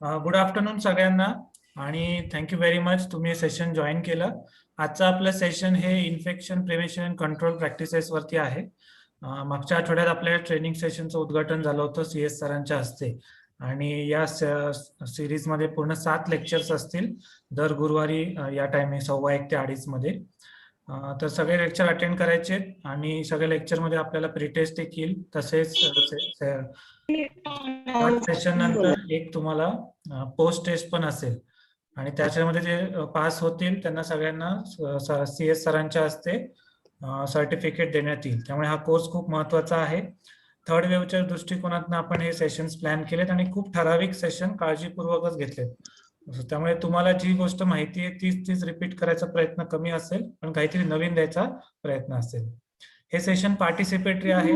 Good afternoon सगळ्यांना आणि thank you very much तुम्ही सेशन जॉईन केलं. आजचं आपलं सेशन हे infection prevention and control practices वरती आहे. मागच्या आठवड्यात आपल्या ट्रेनिंग सेशनचं उद्घाटन झालं होतं CS सरांच्या हस्ते आणि या सिरीजमध्ये पूर्ण 7 लेक्चर्स असतील दर गुरुवारी या टायमिंग 1:15 ते 2:30 मध्ये. तर सगळे लेक्चर अटेंड करायचे आणि सगळ्या लेक्चरमध्ये आपल्याला प्रीटेस्ट देखील तसेच सेशन नंतर एक तुम्हाला पोस्ट टेस्ट पण असेल आणि त्याच्यामध्ये जे पास होतील त्यांना सगळ्यांना CS सरांच्या हस्ते सर्टिफिकेट देण्यात येईल. त्यामुळे हा कोर्स खूप महत्वाचा आहे. थर्ड वेव्हच्या दृष्टिकोनातून आपण हे सेशन्स प्लॅन केलेत आणि खूप ठराविक सेशन काळजीपूर्वकच घेतलेत. त्यामुळे तुम्हाला जी गोष्ट माहिती आहे तीच रिपीट करायचा प्रयत्न कमी असेल, पण काहीतरी नवीन द्यायचा प्रयत्न असेल. हे सेशन पार्टिसिपेटरी आहे.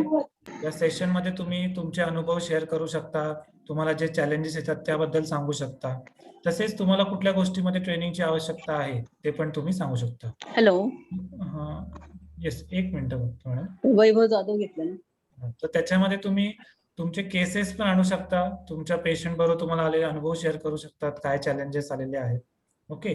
या सेशन मध्ये तुम्ही तुमचे अनुभव शेअर करू शकता, तुम्हाला जे चॅलेंजेस येतात त्याबद्दल सांगू शकता. तसेच तुम्हाला कुठल्या गोष्टीमध्ये ट्रेनिंगची आवश्यकता आहे ते पण तुम्ही सांगू शकता. हॅलो, येस, एक मिनिट मॅडम. वैभव जाधव घेतलं ना. तर त्याच्यामध्ये तुम्ही तुमचे केसेस पण आणू शकता, तुमच्या पेशंट बरोबर तुम्हाला आलेले अनुभव शेअर करू शकतात, काय चॅलेंजेस आलेले आहेत. ओके,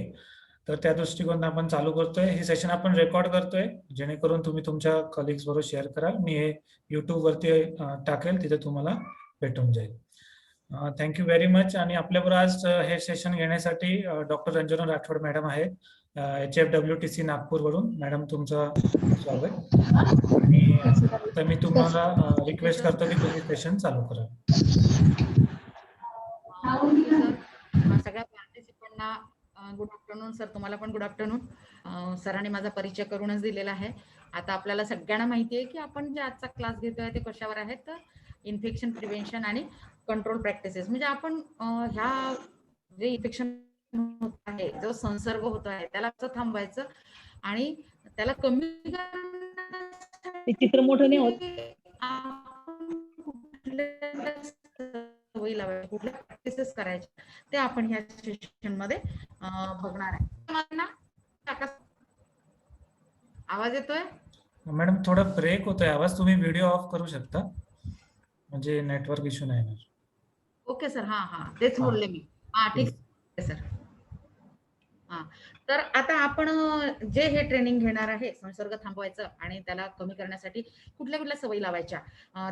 तर त्या दृष्टिकोनात आपण चालू करतोय. हे सेशन आपण रेकॉर्ड करतोय जेणेकरून तुम्ही तुमच्या कलिग्स बरोबर शेअर कराल. मी हे युट्यूब वरती टाकेल, तिथे तुम्हाला भेटून जाईल. Thank you very much. आणि आपल्याबरोबर आज हे सेशन घेण्यासाठी डॉक्टर रंजना राठोड मॅडम आहेत, HFWTC नागपूर वरून. मॅडम तुमचं स्वागत. आणि आता मी तुम्हाला रिक्वेस्ट करतो की तुम्ही सेशन चालू करा. सगळ्या पार्टिसिपंटना गुड आफ्टरनून सर. तुम्हाला पण गुड आफ्टरनून. सरांनी माझा परिचय करूनच दिलेला आहे. आता आपल्याला सगळ्यांना माहिती आहे की आपण जे आजचा क्लास घेतोय ते कशावर आहे, तर इन्फेक्शन प्रिव्हेन्शन आणि कंट्रोल प्रॅक्टिसेस. म्हणजे आपण ह्या जे इन्फेक्शन होत आहे, जो संसर्ग होत आहे, त्याला कसं थांबवायचं आणि त्याला कमी ते चित्र मोठं नाही होत. सवयी लावायच्या, कुठल्या प्रॅक्टिसेस करायच्या ते आपण ह्या सेशन मध्ये बघणार आहे. आवाज येतोय मॅडम? थोडा ब्रेक होतोय आवाज, तुम्ही व्हिडिओ ऑफ करू शकता, म्हणजे नेटवर्क इश्यू नाही येणार. Okay sir. हा तेच बोलले मी. ठीक आहे सर. तर आता आपण जे हे ट्रेनिंग घेणार आहे, संसर्ग थांबवायचं आणि त्याला कमी करण्यासाठी कुठल्या कुठल्या सवयी लावायच्या,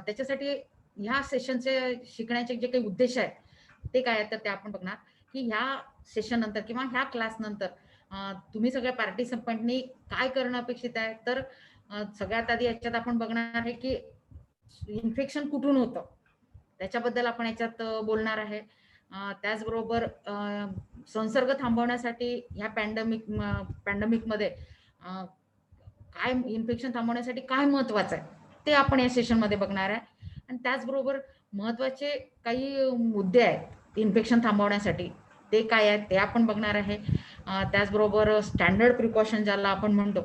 त्याच्यासाठी ह्या सेशनचे शिकण्याचे जे काही उद्देश आहेत ते काय आहेत, तर ते आपण बघणार की ह्या सेशन नंतर किंवा ह्या क्लास नंतर तुम्ही सगळ्या पार्टिसिपंटनी काय करणं अपेक्षित आहे. तर सगळ्यात आधी याच्यात आपण बघणार आहे की इन्फेक्शन कुठून होतं त्याच्याबद्दल आपण याच्यात बोलणार आहे. त्याचबरोबर संसर्ग थांबवण्यासाठी ह्या पॅन्डेमिक मध्ये काय इन्फेक्शन थांबवण्यासाठी काय महत्वाचं आहे ते आपण या सेशन मध्ये बघणार आहे. आणि त्याचबरोबर महत्वाचे काही मुद्दे आहेत इन्फेक्शन थांबवण्यासाठी, ते काय आहेत ते आपण बघणार आहे. त्याचबरोबर स्टँडर्ड प्रिकॉशन ज्याला आपण म्हणतो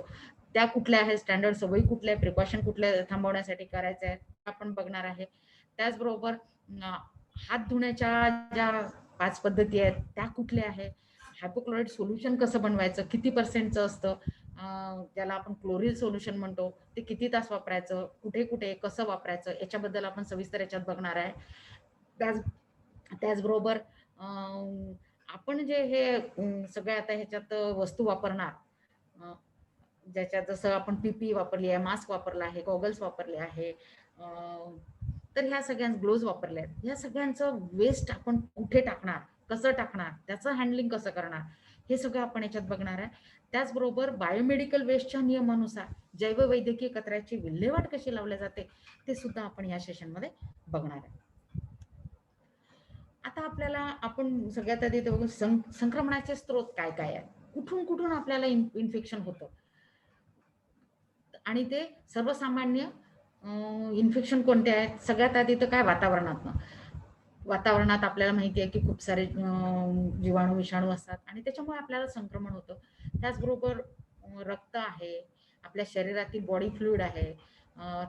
त्या कुठल्या आहेत, स्टँडर्ड सवयी कुठल्या, प्रिकॉशन कुठल्या थांबवण्यासाठी करायचे आहेत आपण बघणार आहे. त्याचबरोबर हात धुण्याच्या ज्या 5 पद्धती आहेत त्या कुठल्या आहेत, हायपोक्लोराइड सोल्युशन कसं बनवायचं, किती पर्सेंटचं असतं, ज्याला आपण क्लोरीन सोल्युशन म्हणतो, ते किती तास वापरायचं, कुठे कुठे कसं वापरायचं, याच्याबद्दल आपण सविस्तर याच्यात बघणार आहे. त्याचबरोबर आपण जे हे सगळे आता ह्याच्यात वस्तू वापरणार, ज्याच्यात जसं आपण PPE वापरली आहे, मास्क वापरला आहे, गॉगल्स वापरले आहे, तर ह्या सगळ्या ग्लोव्ज वापरले आहेत, ह्या सगळ्यांचं वेस्ट आपण कुठे टाकणार, कसं टाकणार, त्याचं हँडलिंग कसं करणार, हे सगळं आपण याच्यात बघणार आहे. त्याचबरोबर बायोमेडिकल वेस्टच्या नियमानुसार जैववैद्यकीय कचऱ्याची विल्हेवाट कशी लावली जाते ते सुद्धा आपण या सेशनमध्ये बघणार आहे. आता आपल्याला आपण सगळ्यात आधी बघू संक्रमणाचे स्रोत काय काय आहेत, कुठून कुठून आपल्याला इन्फेक्शन होतं आणि ते सर्वसामान्य इन्फेक्शन कोणते आहेत. सगळ्यात आधी तर काय, वातावरणात आपल्याला माहिती आहे की खूप सारे जीवाणू विषाणू असतात आणि त्याच्यामुळे आपल्याला संक्रमण होतं. त्याचबरोबर रक्त आहे, आपल्या शरीरातील बॉडी फ्लुइड आहे,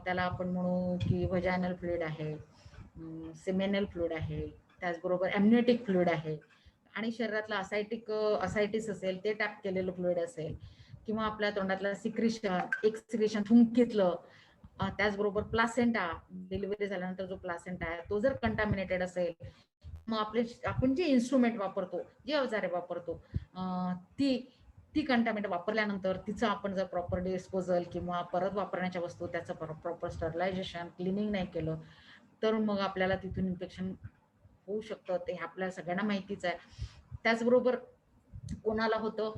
त्याला आपण म्हणू की व्हजायनल फ्लुइड आहे, सेमेनल फ्लुइड आहे, त्याचबरोबर एम्नियोटिक फ्लुइड आहे आणि शरीरातलं असायटिस असेल ते टॅप केलेलं फ्लुइड असेल, किंवा आपल्या तोंडातलं एक्सक्रिशन थुंकीतलं, त्याचबरोबर प्लासेंटा, डिलिव्हरी झाल्यानंतर जो प्लासेंटा आहे तो जर कंटामिनेटेड असेल, मग आपण जे इन्स्ट्रुमेंट वापरतो, जे अवजारे वापरतो, ती कंटामिनेट वापरल्यानंतर तिचं आपण जर प्रॉपर डिस्पोजल किंवा परत वापरण्याच्या वस्तू त्याचं प्रॉपर स्टरलायझेशन क्लिनिंग नाही केलं तर मग आपल्याला तिथून इन्फेक्शन होऊ शकतं. ते आपल्याला सगळ्यांना माहितीच आहे. त्याचबरोबर कोणाला होतं,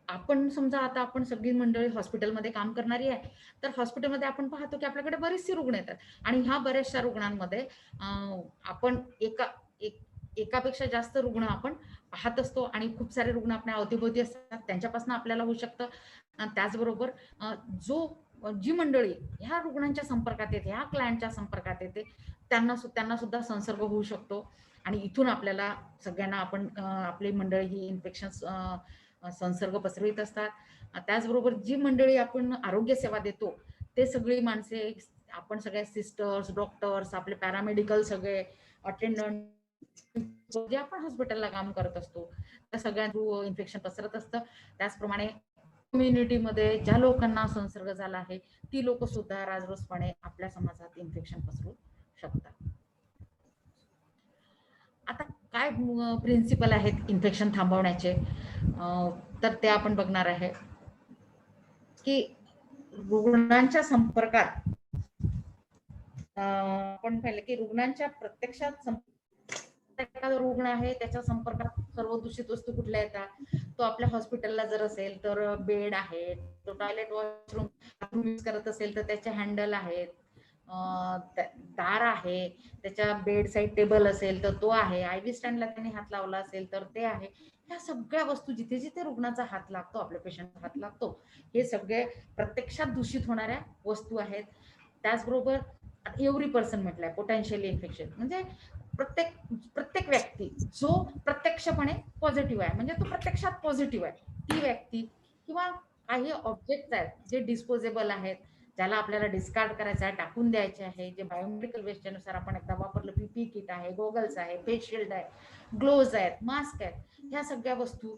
आपण समजा आता आपण सगळी मंडळी हॉस्पिटलमध्ये काम करणारी आहे, तर हॉस्पिटलमध्ये आपण पाहतो की आपल्याकडे बरीचशी रुग्ण येतात आणि ह्या बऱ्याचशा रुग्णांमध्ये आपण एकापेक्षा जास्त रुग्ण आपण पाहत असतो आणि खूप सारे रुग्ण आपल्या अवतीभोवती असतात, त्यांच्यापासून आपल्याला होऊ शकतं. त्याचबरोबर जी मंडळी ह्या रुग्णांच्या संपर्कात येते, ह्या क्लायंटच्या संपर्कात येते, त्यांना सुद्धा संसर्ग होऊ शकतो आणि इथून आपल्याला सगळ्यांना आपली मंडळी ही इन्फेक्शन संसर्ग पसरवित असतात. त्याचबरोबर जी मंडळी आपण आरोग्य सेवा देतो ते सगळी माणसे, आपण सगळ्या सिस्टर्स, डॉक्टर्स, आपले पॅरामेडिकल, सगळे अटेंडंट जे आपण हॉस्पिटलला काम करत असतो त्या सगळ्यांना इन्फेक्शन पसरत असतं. त्याचप्रमाणे कम्युनिटीमध्ये ज्या लोकांना संसर्ग झाला आहे ती लोक सुद्धा राजरोसपणे आपल्या समाजात इन्फेक्शन पसरू शकतात. आता काय प्रिन्सिपल आहेत इन्फेक्शन थांबवण्याचे, तर ते आपण बघणार आहे की रुग्णांच्या संपर्कात आपण पाहिलं की रुग्णांच्या प्रत्यक्षात एखादा रुग्ण आहे त्याच्या संपर्कात सर्व दूषित वस्तू कुठल्या येतात, तो आपल्या हॉस्पिटलला जर असेल तर बेड आहे, तो टॉयलेट वॉशरूम यूज करत असेल तर त्याचे हँडल आहेत, दार आहे, त्याच्या बेड साईड टेबल असेल तर तो आहे, IV स्टँडला त्यांनी हात लावला असेल तर ते आहे. ह्या सगळ्या वस्तू जिथे जिथे रुग्णाचा हात लागतो, आपल्या पेशंटचा हात लागतो, हे सगळे प्रत्यक्षात दूषित होणाऱ्या वस्तू आहेत. त्याचबरोबर एव्हरी पर्सन म्हटलंय पोटेन्शियली इन्फेक्शन म्हणजे प्रत्येक व्यक्ती जो प्रत्यक्षपणे पॉझिटिव्ह आहे, म्हणजे तो प्रत्यक्षात पॉझिटिव्ह आहे, ती व्यक्ती किंवा काही ऑब्जेक्ट आहेत जे डिस्पोजेबल आहेत, ज्याला आपल्याला डिस्कार्ड करायचं आहे, टाकून द्यायचे आहे, जे बायोमेडिकल वेस्टच्या नुसार आपण एकदा वापरलं, PPE किट आहे, गॉगल्स आहे, फेस शिल्ड आहे, ग्लोव्ज आहेत, मास्क आहेत, ह्या सगळ्या वस्तू.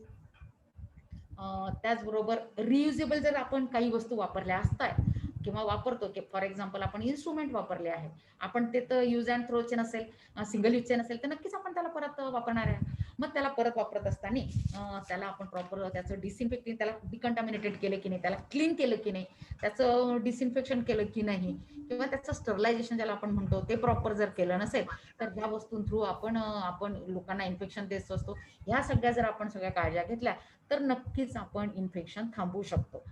त्याचबरोबर रियुजेबल जर आपण काही वस्तू वापरल्या असतात किंवा वापरतो की फॉर एक्झाम्पल आपण इन्स्ट्रुमेंट वापरले आहे, आपण ते तर यूज अँड थ्रोचे नसेल, सिंगल यूजचे नसेल तर नक्कीच आपण त्याला परत वापरणार आहे. मग त्याला परत वापरत असताना त्याला आपण प्रॉपर त्याचं डिसइन्फेक्टिंग, त्याला डिकंटामिनेटेड केलं की नाही, त्याला क्लीन केलं की नाही, त्याचं डिसइन्फेक्शन केलं की नाही, किंवा त्याचं स्टरलायझेशन ज्याला आपण म्हणतो ते प्रॉपर जर केलं नसेल तर ह्या वस्तूं थ्रू आपण लोकांना इन्फेक्शन देत असतो. ह्या सगळ्या जर आपण सगळ्या काळज्या घेतल्या तर नक्कीच आपण इन्फेक्शन थांबवू शकतो.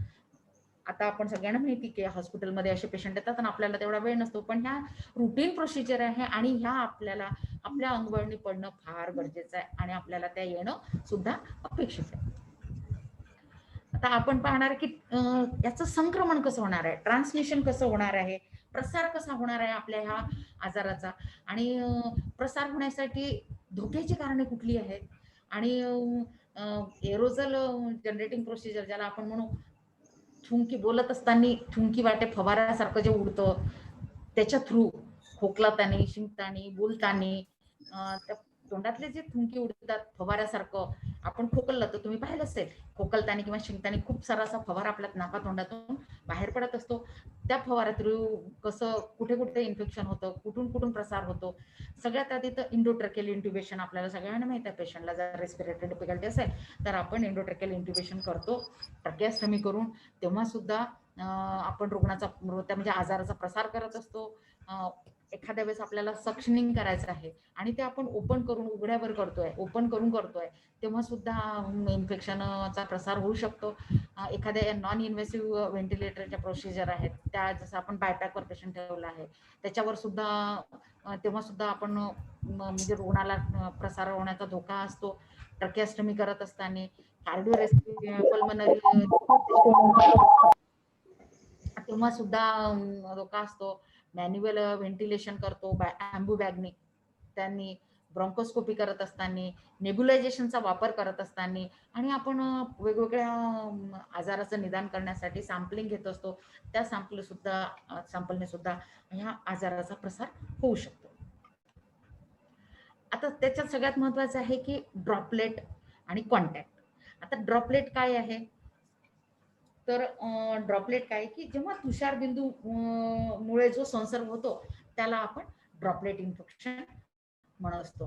आता आपण सगळ्यांना माहिती की हॉस्पिटलमध्ये असे पेशंट येतात आणि आपल्याला तेवढा वेळ नसतो, पण ह्या रुटीन प्रोसिजर आहे आणि ह्या आपल्याला आपल्या अंगवळणी पडणं फार गरजेचं आहे आणि आपल्याला त्या येणं सुद्धा अपेक्षित आहे. आता आपण पाहणार की याचं संक्रमण कसं होणार आहे, ट्रान्समिशन कसं होणार आहे, प्रसार कसा होणार आहे आपल्या ह्या आजाराचा, आणि प्रसार होण्यासाठी धोक्याची कारणे कुठली आहेत, आणि एरोजल जनरेटिंग प्रोसिजर ज्याला आपण म्हणू, थुंकी बोलत असताना थुंकी वाटे फवाऱ्यासारखं जे उडतं त्याच्या थ्रू खोकलातानी, शिंकतानी, बोलताना त्या तोंडातले जे थुंकी उडतात फवाऱ्यासारखं, आपण खोकललं तर तुम्ही पाहिलं असेल खोकलताना किंवा शिंकताना खूप सारा असा फवारा आपल्या नाका तोंडातून बाहेर पडत असतो. त्या फवाऱ्या थ्रू कसं कुठे कुठे इन्फेक्शन होतं, कुठून प्रसार होतो. सगळ्यात आधी तर इंडोट्रॅकियल इंट्युबेशन आपल्याला सगळ्यांना माहिती आहे. पेशंटला जर रेस्पिरेटरी डिफिकल्टी असेल तर आपण इंडोट्रॅकियल इंट्युबेशन करतो ट्रॅकिओस्टमी करून, तेव्हा सुद्धा आपण रुग्णाचा म्हणजे आजाराचा प्रसार करत असतो. एखाद्या वेळेस आपल्याला सक्शनिंग करायचं आहे आणि ते आपण ओपन करून उघड्यावर करतोय तेव्हा सुद्धा इन्फेक्शनचा प्रसार होऊ शकतो. एखाद्या नॉन इन्व्हेसिव्ह व्हेंटिलेटरच्या प्रोसिजर आहेत त्या, जसं आपण बायपॅकवर पेशंट ठेवला आहे त्याच्यावर सुद्धा तेव्हा सुद्धा आपण म्हणजे रुग्णाला प्रसार होण्याचा धोका असतो. ट्रॅकिओस्टमी करत असताना कार्डिओपल्मनरी तेव्हा सुद्धा धोका असतो. मॅन्युअल व्हेंटिलेशन करतो अँबू बॅगने, त्यांनी ब्रॉन्कोस्कोपी करत असताना, नेब्युलायझेशनचा वापर करत असताना, आणि आपण वेगवेगळ्या आजाराचं निदान करण्यासाठी सॅम्पलिंग घेत असतो. त्या सॅम्पलने सुद्धा ह्या आजाराचा प्रसार होऊ शकतो. आता त्याच्यात सगळ्यात महत्वाचं आहे की ड्रॉपलेट आणि कॉन्टॅक्ट. आता ड्रॉपलेट काय आहे, तर ड्रॉपलेट काय की जेव्हा तुषारबिंदू मुळे जो संसर्ग होतो त्याला आपण ड्रॉपलेट इन्फेक्शन म्हणत असतो.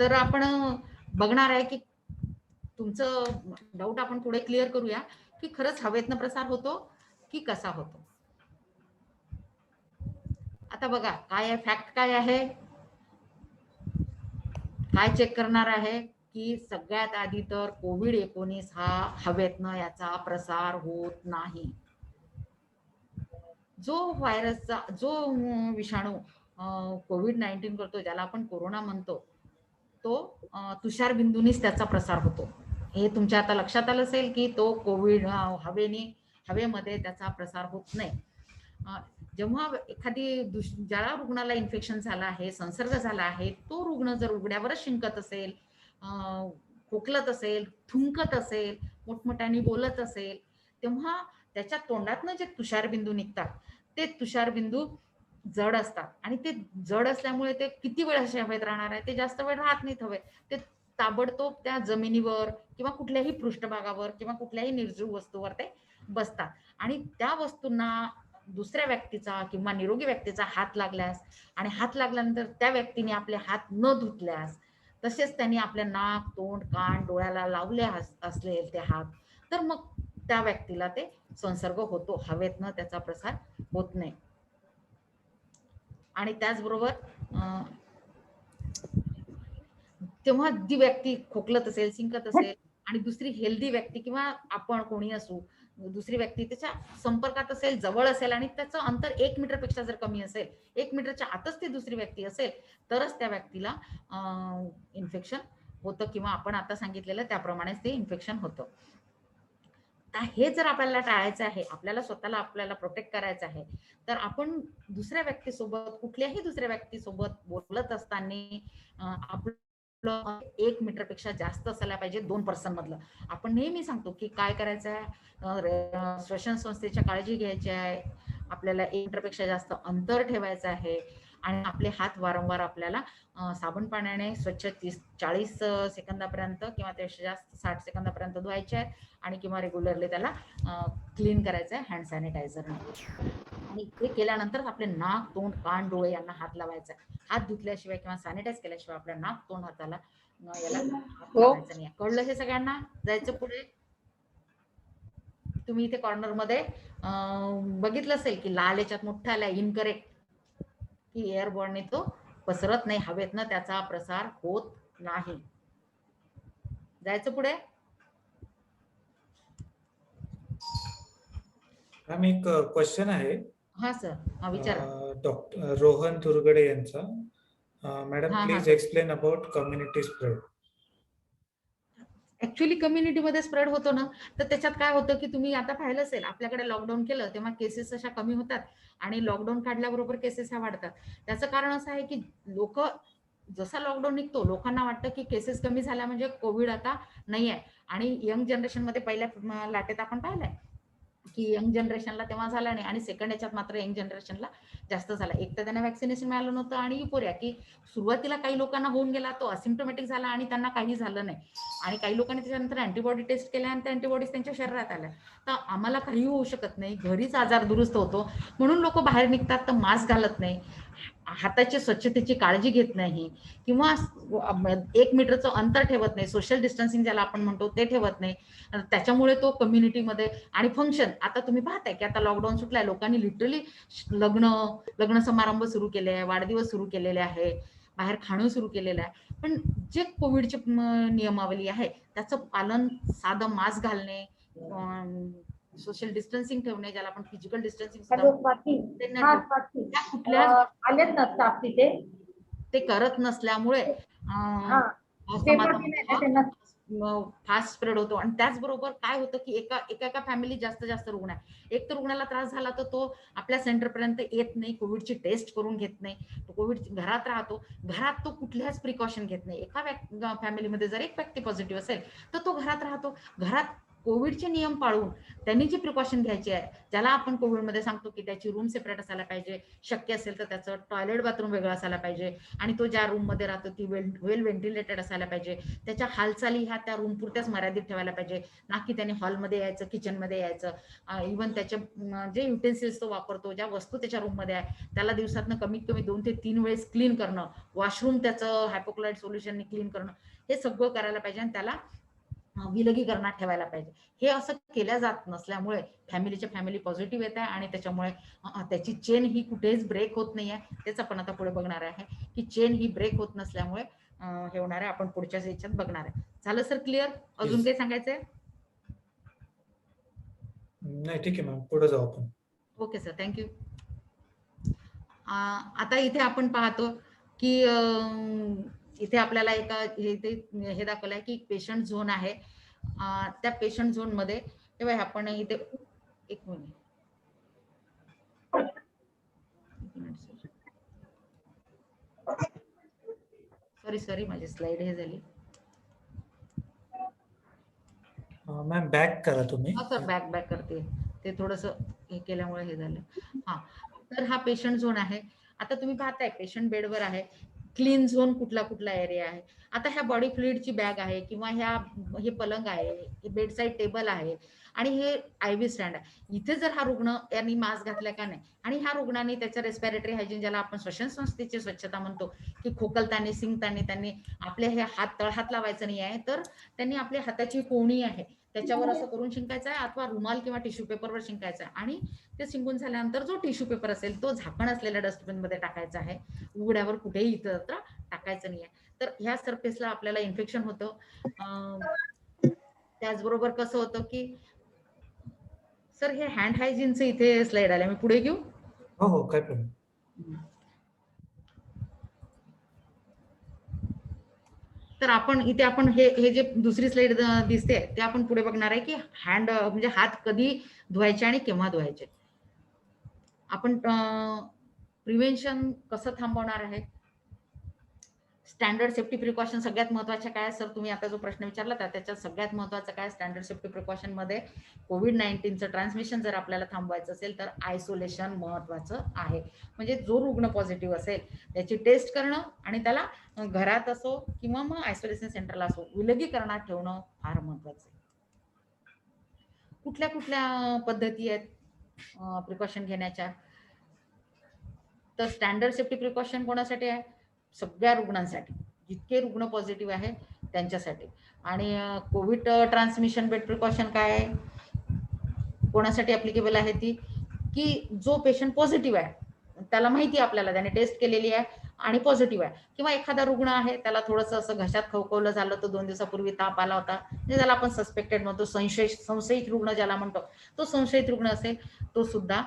तर आपण बघणार आहे की तुमचं डाऊट आपण थोडे क्लिअर करूया की खरंच हवेतनं प्रसार होतो की कसा होतो. आता बघा काय आहे, फॅक्ट काय आहे, काय चेक करणार आहे की सगळ्यात आधी तर COVID-19 हा हवेतनं याचा प्रसार होत नाही. जो व्हायरसचा जो विषाणू COVID-19 करतो, ज्याला आपण कोरोना म्हणतो, तो तुषारबिंदूनीच त्याचा प्रसार होतो. हे तुमच्या आता लक्षात आलं असेल की तो हवेमध्ये त्याचा प्रसार होत नाही. जेव्हा एखादी ज्या रुग्णाला इन्फेक्शन झालं आहे, संसर्ग झाला आहे, तो रुग्ण जर उघड्यावरच शिंकत असेल, खोकलत असेल, थुंकत असेल, मोठमोठ्याने बोलत असेल, तेव्हा त्याच्या तोंडातनं जे तुषारबिंदू निघतात ते तुषारबिंदू जड असतात आणि ते जड असल्यामुळे ते किती वेळ अशा हवेत राहणार आहे, ते जास्त वेळ राहत नाहीत हवेत. ते ताबडतोब त्या जमिनीवर किंवा कुठल्याही पृष्ठभागावर किंवा कुठल्याही निर्जीव वस्तूवर ते बसतात आणि त्या वस्तूंना दुसऱ्या व्यक्तीचा किंवा निरोगी व्यक्तीचा हात लागल्यास आणि हात लागल्यानंतर त्या व्यक्तीने आपले हात न धुतल्यास, तसेच त्यांनी आपले नाक, तोंड, कान, डोळ्याला लावले असले ते हात, तर मग त्या व्यक्तीला ते संसर्ग होतो. हवेतनं त्याचा प्रसार होत नाही. आणि त्याचबरोबर तेव्हा जी व्यक्ती खोकलत असेल, शिंकत असेल आणि दुसरी हेल्दी व्यक्ती किंवा आपण कोणी असू, दुसरी व्यक्ती त्याच्या संपर्कात असेल, जवळ असेल आणि त्याचं अंतर 1 मीटरपेक्षा जर कमी असेल, 1 मीटरच्या आतच ती दुसरी व्यक्ती असेल, तरच त्या व्यक्तीला इन्फेक्शन होतं किंवा आपण आता सांगितलेलं त्याप्रमाणेच ते इन्फेक्शन होतं. हे जर आपल्याला टाळायचं आहे, आपल्याला स्वतःला प्रोटेक्ट करायचं आहे, तर आपण दुसऱ्या व्यक्तीसोबत, कुठल्याही दुसऱ्या व्यक्तीसोबत बोलत असताना आपलं 1 मीटरपेक्षा जास्त असायला पाहिजे 2 पर्सन मधलं. आपण नेहमी सांगतो की काय करायचं आहे, श्वसन संस्थेची काळजी घ्यायची आहे, आपल्याला 1 मीटरपेक्षा जास्त अंतर ठेवायचं आहे आणि आपले हात वारंवार आपल्याला साबण पाण्याने स्वच्छ 40 सेकंदापर्यंत किंवा त्यापेक्षा जास्त 60 सेकंदापर्यंत धुवायचे आहेत आणि किंवा रेग्युलरली त्याला क्लीन करायचं आहे हँड सॅनिटायझरने. आणि ते केल्यानंतर आपले नाक, तोंड, कान, डोळे यांना हात लावायचा आहे. हात धुतल्याशिवाय किंवा सॅनिटाईज केल्याशिवाय आपल्या नाक, तोंड, हाताला याला हात लावायचा नाही. कळलं हे सगळ्यांना? जायचं पुढे. तुम्ही इथे कॉर्नर मध्ये बघितलं असेल की लाल याच्यात मोठा आला इनकरेक्ट, की एअरबॉर्नने तो पसरत नाही, हवेतनं त्याचा प्रसार होत नाही. जायचं पुढे. मॅम एक क्वेश्चन आहे. हा सर, हा विचारा. डॉक्टर रोहन तुरगडे यांचा. मॅडम हा, please explain about community spread. Actually कम्युनिटीमध्ये स्प्रेड होतो ना, तर त्याच्यात काय होतं की तुम्ही आता पाहिलं असेल, आपल्याकडे लॉकडाऊन केलं तेव्हा केसेस अशा कमी होतात आणि लॉकडाऊन काढल्याबरोबर केसेस ह्या वाढतात. त्याचं कारण असं आहे की लोक जसा लॉकडाऊन निघतो, लोकांना वाटतं की केसेस कमी झाल्या म्हणजे कोविड आता नाही आहे. आणि यंग जनरेशनमध्ये पहिल्या लाटेत आपण पाहिलंय की यंग जनरेशनला तेव्हा झाला नाही आणि सेकंड याच्यात मात्र यंग जनरेशनला जास्त झाला. एक तर त्यांना वॅक्सिनेशन मिळालं नव्हतं आणि युपोरिया, की सुरुवातीला काही लोकांना होऊन गेला, तो असिम्प्टोमॅटिक झाला आणि त्यांना काही झालं नाही. आणि काही लोकांनी त्याच्यानंतर अँटीबॉडी टेस्ट केल्या आणि त्या अँटीबॉडीज त्यांच्या शरीरात आल्या. तर आम्हाला काही होऊ शकत नाही, घरीच आजार दुरुस्त होतो म्हणून लोक बाहेर निघतात, तर मास्क घालत नाही, हाताची स्वच्छतेची काळजी घेत नाही किंवा 1 मीटरचं अंतर ठेवत नाही, सोशल डिस्टन्सिंग ज्याला आपण म्हणतो ते ठेवत नाही. त्याच्यामुळे तो कम्युनिटीमध्ये आणि फंक्शन, आता तुम्ही पाहताय की आता लॉकडाऊन सुटलाय, लोकांनी लिटरली लग्न समारंभ सुरू केले आहे, वाढदिवस सुरू केलेले आहे, बाहेर खाणं सुरू केलेलं आहे. पण जे कोविडची नियमावली आहे त्याचं पालन, साधं मास्क घालणे, सोशल डिस्टन्सिंग ठेवणे, ज्याला आपण फिजिकल डिस्टन्सिंग कुठल्या आलेत ना स्टाफ तिथे, ते करत नसल्यामुळे फास्ट स्प्रेड होतो. आणि त्याचबरोबर काय होतं की एका फॅमिली जास्त रुग्ण आहे, एक तर रुग्णाला त्रास झाला तर तो आपल्या सेंटरपर्यंत येत नाही, कोविडची टेस्ट करून घेत नाही, तो कोविड घरात राहतो, घरात तो कुठल्याच प्रिकॉशन घेत नाही. एका फॅमिलीमध्ये जर एक व्यक्ती पॉझिटिव्ह असेल तर तो घरात राहतो, घरात कोविडचे नियम पाळून त्यांनी जी प्रिकॉशन घ्यायची आहे, ज्याला आपण कोविडमध्ये सांगतो की त्याची रूम सेपरेट असायला पाहिजे, शक्य असेल तर त्याचं टॉयलेट बाथरूम वेगळं असायला पाहिजे आणि तो ज्या रूममध्ये राहतो ती वेल व्हेंटिलेटेड असायला पाहिजे, त्याच्या हालचाली ह्या त्या रूम पुरत्याच मर्यादित ठेवायला पाहिजे, ना की त्याने हॉलमध्ये यायचं, किचनमध्ये यायचं. इव्हन त्याचे जे युटेन्सिल्स तो वापरतो, ज्या वस्तू त्याच्या रूममध्ये आहे त्याला दिवसातनं कमीत कमी 2 ते 3 वेळेस क्लीन करणं, वॉशरूम त्याचं हायपोक्लोराइड सोल्युशनने क्लीन करणं, हे सगळं करायला पाहिजे आणि त्याला विलगीकरणात ठेवायला पाहिजे. हे असं केल्या जात नसल्यामुळे फॅमिलीच्या फॅमिली पॉझिटिव्ह येत आहे आणि त्याच्यामुळे त्याची चेन ही कुठेच ब्रेक होत नाहीये. तेच आपण आता पुढे बघणार आहे की चेन ही ब्रेक होत नसल्यामुळे हे होणार आहे. आपण पुढच्या याच्यात बघणार आहे. झालं सर क्लिअर? अजून काही सांगायचंय? नाही, ठीक आहे मॅम, पुढे जाऊ आपण. Okay sir, thank you. आता इथे आपण पाहतो की इथे आपल्याला एका हे दाखवलं आहे की पेशंट झोन आहे. त्या पेशंट झोन मध्ये तेव्हा आपण इथे एक मिनिट सॉरी माझी स्लाइड हे झाली. मॅम बॅक करा तुम्ही. सर बॅक करते, ते थोडस हे केल्यामुळे हे झालं. तर हा पेशंट झोन आहे. आता तुम्ही पाहताय पेशंट बेडवर आहे. क्लीन झोन कुठला एरिया आहे. आता ह्या बॉडी फ्लुइडची बॅग आहे किंवा हे पलंग आहे, हे बेडसाईड टेबल आहे आणि हे IV स्टँड आहे. इथे जर हा रुग्ण यांनी मास्क घातला का नाही आणि ह्या रुग्णाने त्याचं रेस्पिरेटरी हायजीन, ज्याला आपण श्वसन संस्थेची स्वच्छता म्हणतो, की खोकलताना सिंगताना त्यांनी आपले हे तळहात लावायचं नाही आहे, तर त्यांनी आपल्या हाताची कोणी आहे त्याच्यावर असं करून शिंकायचं आहे अथवा रुमाल किंवा टिश्यू पेपरवर शिंकायचं आहे आणि ते शिंकून झाल्यानंतर जो टिश्यू पेपर असेल तो झाकण असलेल्या डस्टबिन मध्ये टाकायचा आहे. उघड्यावर कुठेही इतर टाकायचं नाही आहे. तर ह्या सरफेसला आपल्याला इन्फेक्शन होतं. त्याचबरोबर कसं होतं की सर हे हँड हायजीनचं इथे स्लाइड आले, मी पुढे घेऊ? हो, काय प्रॉब्लेम. तर आपण इथे आपण हे जे दुसरी स्लाइड दिसते ते आपण पुढे बघणार आहे की हँड म्हणजे हात कधी धुवायचे आणि केव्हा धुवायचे. आपण प्रिव्हेन्शन कसं थांबवणार आहे. स्टँडर्ड सेफ्टी प्रिकॉशन सगळ्यात महत्वाच्या काय सर, तुम्ही आता जो प्रश्न विचारला त्याच्यात सगळ्यात महत्वाचं काय स्टँडर्ड सेफ्टी प्रिकॉशन मध्ये कोविड-19चं ट्रान्समिशन जर आपल्याला थांबवायचं असेल तर आयसोलेशन महत्वाचं आहे. म्हणजे जो रुग्ण पॉझिटिव्ह असेल त्याची टेस्ट करणं आणि त्याला घरात असो किंवा मग आयसोलेशन सेंटरला असो विलगीकरणात ठेवणं फार महत्वाचं आहे. कुठल्या पद्धती आहेत प्रिकॉशन घेण्याच्या. तर स्टँडर्ड सेफ्टी प्रिकॉशन कोणासाठी आहे? सगळ्या रुग्णांसाठी, जितके रुग्ण पॉझिटिव्ह आहे त्यांच्यासाठी. आणि कोविड ट्रान्समिशन बेड प्रिकॉशन काय आहे, कोणासाठी ऍप्लिकेबल आहे ती, की जो पेशंट पॉझिटिव्ह आहे त्याला माहिती आपल्याला, त्याने टेस्ट केलेली आहे आणि पॉझिटिव्ह आहे, किंवा एखादा रुग्ण आहे त्याला थोडंसं असं घशात खवखवलं झालं, तो 2 दिवसापूर्वी ताप आला होता, म्हणजे त्याला आपण सस्पेक्टेड म्हणतो, संशयित रुग्ण ज्याला म्हणतो, तो संशयित रुग्ण असेल तो सुद्धा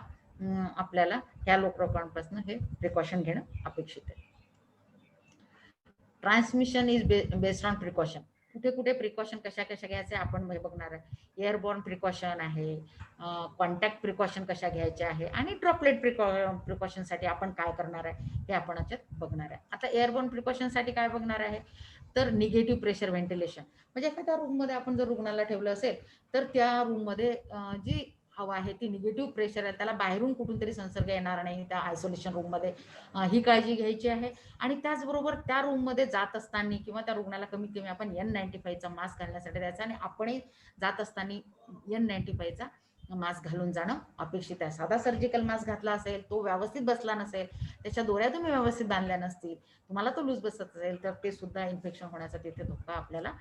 आपल्याला ह्या लोकरोगांपासून हे प्रिकॉशन घेणं अपेक्षित आहे. Transmission is based on precaution. कुठे प्रिकॉशन कशा घ्यायचे आपण बघणार आहे. एअरबॉर्न प्रिकॉशन आहे, कॉन्टॅक्ट प्रिकॉशन कशा घ्यायचे आहे आणि ड्रॉपलेट प्रिकॉशन साठी आपण काय करणार आहे हे आपण याच्यात बघणार आहे. आता एअरबॉर्न प्रिकॉशन साठी काय बघणार आहे तर निगेटिव्ह प्रेशर व्हेंटिलेशन. म्हणजे एखाद्या रूम मध्ये आपण जर रुग्णाला ठेवलं असेल तर त्या रूम मध्ये जी हवा आहे ती निगेटिव्ह प्रेशर आहे, त्याला बाहेरून कुठून तरी संसर्ग येणार नाही त्या आयसोलेशन रूम मध्ये, ही काळजी घ्यायची आहे. आणि त्याचबरोबर त्या रूम मध्ये जात असताना किंवा त्या रुग्णाला कमीत कमी आपण N95चा मास्क घालण्यासाठी द्यायचा आणि आपणही जात असताना N95चा मास्क घालून जाणं अपेक्षित आहे. साधा सर्जिकल मास्क घातला असेल, तो व्यवस्थित बसला नसेल, त्याच्या दोऱ्या तुम्ही व्यवस्थित बांधल्या नसतील, तुम्हाला तो लूज बसत असेल तर ते सुद्धा इन्फेक्शन होण्याचा तिथे धोका आपल्याला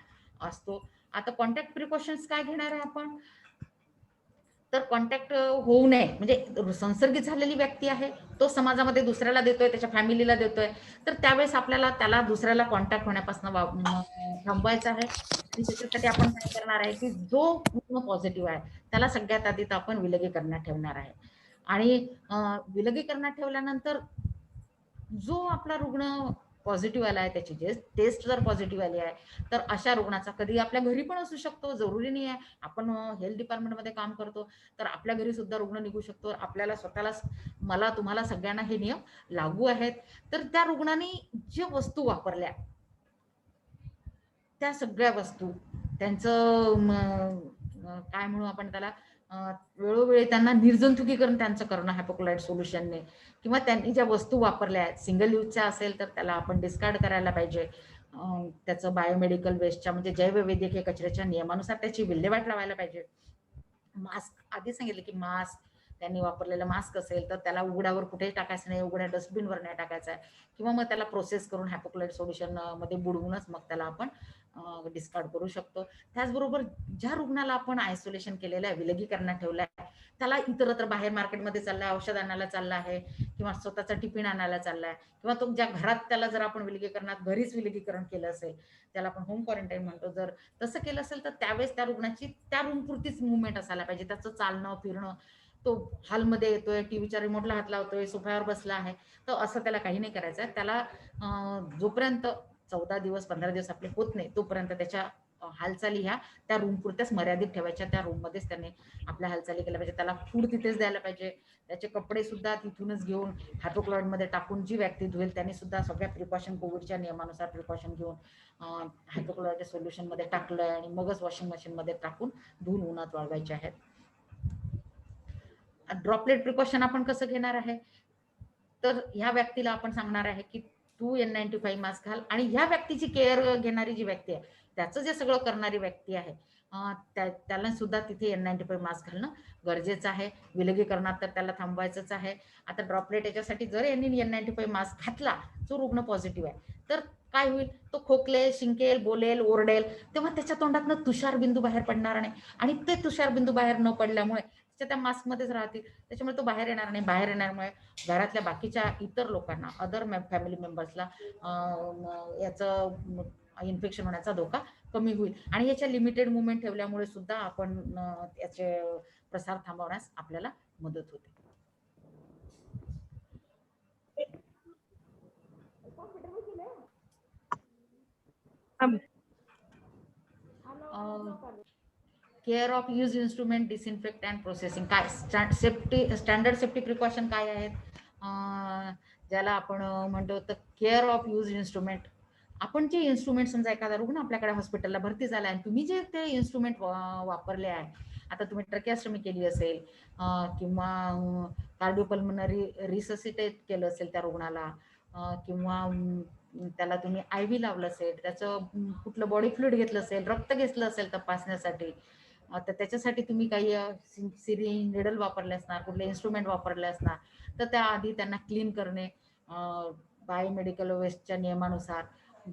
असतो. आता कॉन्टॅक्ट प्रिकॉशन्स काय घेणार आहे आपण तर कॉन्टॅक्ट होऊ नये, म्हणजे संसर्गित झालेली व्यक्ती आहे तो समाजामध्ये दुसऱ्याला देतोय, त्याच्या फॅमिलीला देतोय, तर त्यावेळेस आपल्याला त्याला दुसऱ्याला कॉन्टॅक्ट होण्यापासून थांबवायचं आहे. आणि त्याच्यासाठी आपण काय करणार आहे की जो रुग्ण पॉझिटिव्ह आहे त्याला सगळ्यात आधी आपण विलगीकरणात ठेवणार आहे. आणि विलगीकरणात ठेवल्यानंतर जो आपला रुग्ण पॉझिटिव्ह आला आहे त्याची टेस्ट जर पॉझिटिव्ह आली आहे तर अशा रुग्णाचा कधी आपल्या घरी पण असू शकतो, जरुरी नाही आहे. आपण हेल्थ डिपार्टमेंटमध्ये काम करतो तर आपल्या घरी सुद्धा रुग्ण निघू शकतो. आपल्याला स्वतःला, मला, तुम्हाला सगळ्यांना हे नियम लागू आहेत. तर त्या रुग्णाने ज्या वस्तू वापरल्या त्या सगळ्या वस्तू, त्यांचं काय म्हणू आपण त्याला, वेळोवेळी त्यांना निर्जंतुकीकरण त्यांचं करणं हायपोक्लोराइड सोल्युशनने, किंवा त्यांनी ज्या वस्तू वापरल्या आहेत सिंगल यूजच्या असेल तर त्याला आपण डिस्कार्ड करायला पाहिजे. त्याचं बायोमेडिकल वेस्टच्या म्हणजे जैववैद्यकीय कचऱ्याच्या नियमानुसार त्याची विल्हेवाट लावायला पाहिजे. मास्क आधी सांगितलं की मास्क, त्यांनी वापरलेलं मास्क असेल तर त्याला उघड्यावर कुठेही टाकायचं नाही, उघड्या डस्टबिनवर नाही टाकायचं आहे, किंवा मग त्याला प्रोसेस करून हायपोक्लोराइड सोल्युशन मध्ये बुडवूनच मग त्याला आपण डिस्कार्ड करू शकतो. त्याचबरोबर ज्या रुग्णाला आपण आयसोलेशन केलेलं आहे, विलगीकरणात ठेवलं आहे, त्याला इतरत्र बाहेर मार्केटमध्ये चाललाय, औषध आणायला चालला आहे, किंवा स्वतःचा टिफिन आणायला चाललाय, किंवा तो ज्या घरात त्याला जर आपण विलगीकरणात घरीच विलगीकरण केलं असेल, त्याला आपण होम क्वारंटाईन म्हणतो, जर तसं केलं असेल तर त्यावेळेस त्या रुग्णाची त्या रूम पुरतीच मुवमेंट असायला पाहिजे. त्याचं चालणं फिरणं, तो हॉलमध्ये येतोय, टीव्हीच्या रिमोटला हात लावतोय, सोफ्यावर बसला आहे, तर असं त्याला काही नाही करायचं आहे. त्याला जोपर्यंत 14 दिवस 15 दिवस आपले होत नाही तोपर्यंत त्याच्या हालचाली ह्या त्या रूम पुरत्याच मर्यादित ठेवायच्या. त्या रूम मध्येच त्याने आपल्या हालचाली केल्या पाहिजे. त्याला फूड तिथेच द्यायला पाहिजे. त्याचे कपडे सुद्धा तिथूनच घेऊन हायपोक्लोराइड मध्ये टाकून जी व्यक्ती धुईल त्यांनी सुद्धा सगळ्या प्रिकॉशन कोविडच्या नियमानुसार प्रिकॉशन घेऊन हायपोक्लोराइड सोल्युशन मध्ये टाकलंय आणि मगच वॉशिंग मशीन मध्ये टाकून धुवून उन्हात वाळवायचे आहेत. ड्रॉपलेट प्रिकॉशन आपण कसं घेणार आहे, तर ह्या व्यक्तीला आपण सांगणार आहे की तू N95 मास्क घाल, आणि ह्या व्यक्तीची केअर घेणारी जी व्यक्ती आहे, त्याचं जे सगळं करणारी व्यक्ती आहे, त्याला सुद्धा तिथे N95 मास्क घालणं गरजेचं आहे. विलगीकरणात तर त्याला थांबवायचंच आहे. आता ड्रॉपलेट याच्यासाठी जर यांनी N95 मास्क घातला, जो रुग्ण पॉझिटिव्ह आहे, तर काय होईल, तो खोकलेल, शिंकेल, बोलेल, ओरडेल, तेव्हा त्याच्या तोंडातनं तुषारबिंदू बाहेर पडणार नाही, आणि ते तुषारबिंदू बाहेर न पडल्यामुळे त्या मास्कमध्येच राहतील, त्याच्यामुळे तो बाहेर येणार नाही. बाहेर येण्यामुळे घरातल्या बाकीच्या इतर लोकांना, अदर फॅमिली मेंबर्सला याचं इन्फेक्शन होण्याचा धोका कमी होईल. आणि याच्या लिमिटेड मुवमेंट ठेवल्यामुळे सुद्धा आपण याचे प्रसार थांबवण्यास आपल्याला मदत होते. Care of use instrument, disinfect and processing. काय स्टँडर्ड सेफ्टी प्रिकॉशन काय आहेत, ज्याला आपण म्हणतो तर केअर ऑफ यूज इन्स्ट्रुमेंट. आपण जे इन्स्ट्रुमेंट, समजा एखादा रुग्ण आपल्याकडे हॉस्पिटलला भरती झाला आणि तुम्ही जे ते इन्स्ट्रुमेंट वापरले आहे, आता तुम्ही ट्रॅकिओस्टमी केली असेल, किंवा कार्डिओपल्मनरी रिससिटेट केलं असेल त्या रुग्णाला, किंवा त्याला तुम्ही IV लावलं असेल, त्याचं कुठलं बॉडी फ्लुइड घेतलं असेल, रक्त घेतलं असेल तपासण्यासाठी, तर त्याच्यासाठी तुम्ही काही सिरिंज, निडल वापरले असणार, कुठले इन्स्ट्रुमेंट वापरले असणार, तर त्याआधी त्यांना क्लीन करणे, बायोमेडिकल वेस्टच्या नियमानुसार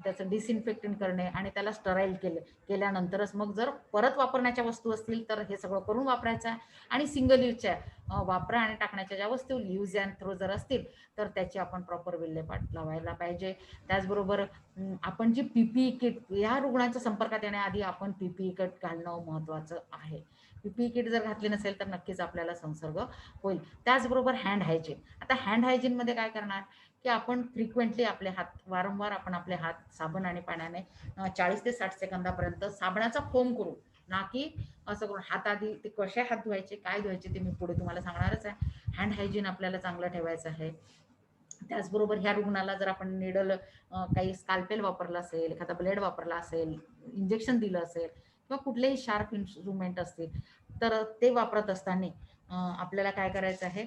त्याचं डिसइन्फेक्टिंग करणे, आणि त्याला स्टराईल केल्यानंतरच मग जर परत वापरण्याच्या वस्तू असतील तर हे सगळं करून वापरायचं आहे. आणि सिंगल यूजच्या वापरा आणि टाकण्याच्या ज्या वस्तू यूज अँड थ्रो जर असतील तर त्याची आपण प्रॉपर विल्हेवाट लावायला पाहिजे. त्याचबरोबर आपण जी PPE किट, या रुग्णाच्या संपर्कात येण्याआधी आपण PPE किट घालणं महत्त्वाचं आहे. PPE किट जर घातली नसेल तर नक्कीच आपल्याला संसर्ग होईल. त्याचबरोबर हँड हायजीन. आता हँड हायजीनमध्ये काय करणार की आपण फ्रिक्वेंटली आपले हात, वारंवार आपण आपले हात साबण आणि पाण्याने 40 ते 60 सेकंदापर्यंत साबणाचा फोम करू, ना की असं करून. हात आधी ते कसे हात धुवायचे, काय धुवायचे ते मी पुढे तुम्हाला सांगणारच आहे. हँड हायजीन आपल्याला चांगलं ठेवायचं आहे. त्याचबरोबर ह्या रुग्णाला जर आपण निडल, काही स्काल्पेल वापरला असेल, एखादा ब्लेड वापरला असेल, इंजेक्शन दिलं असेल, किंवा कुठलेही शार्प इन्स्ट्रुमेंट असतील, तर ते वापरत असताना आपल्याला काय करायचं आहे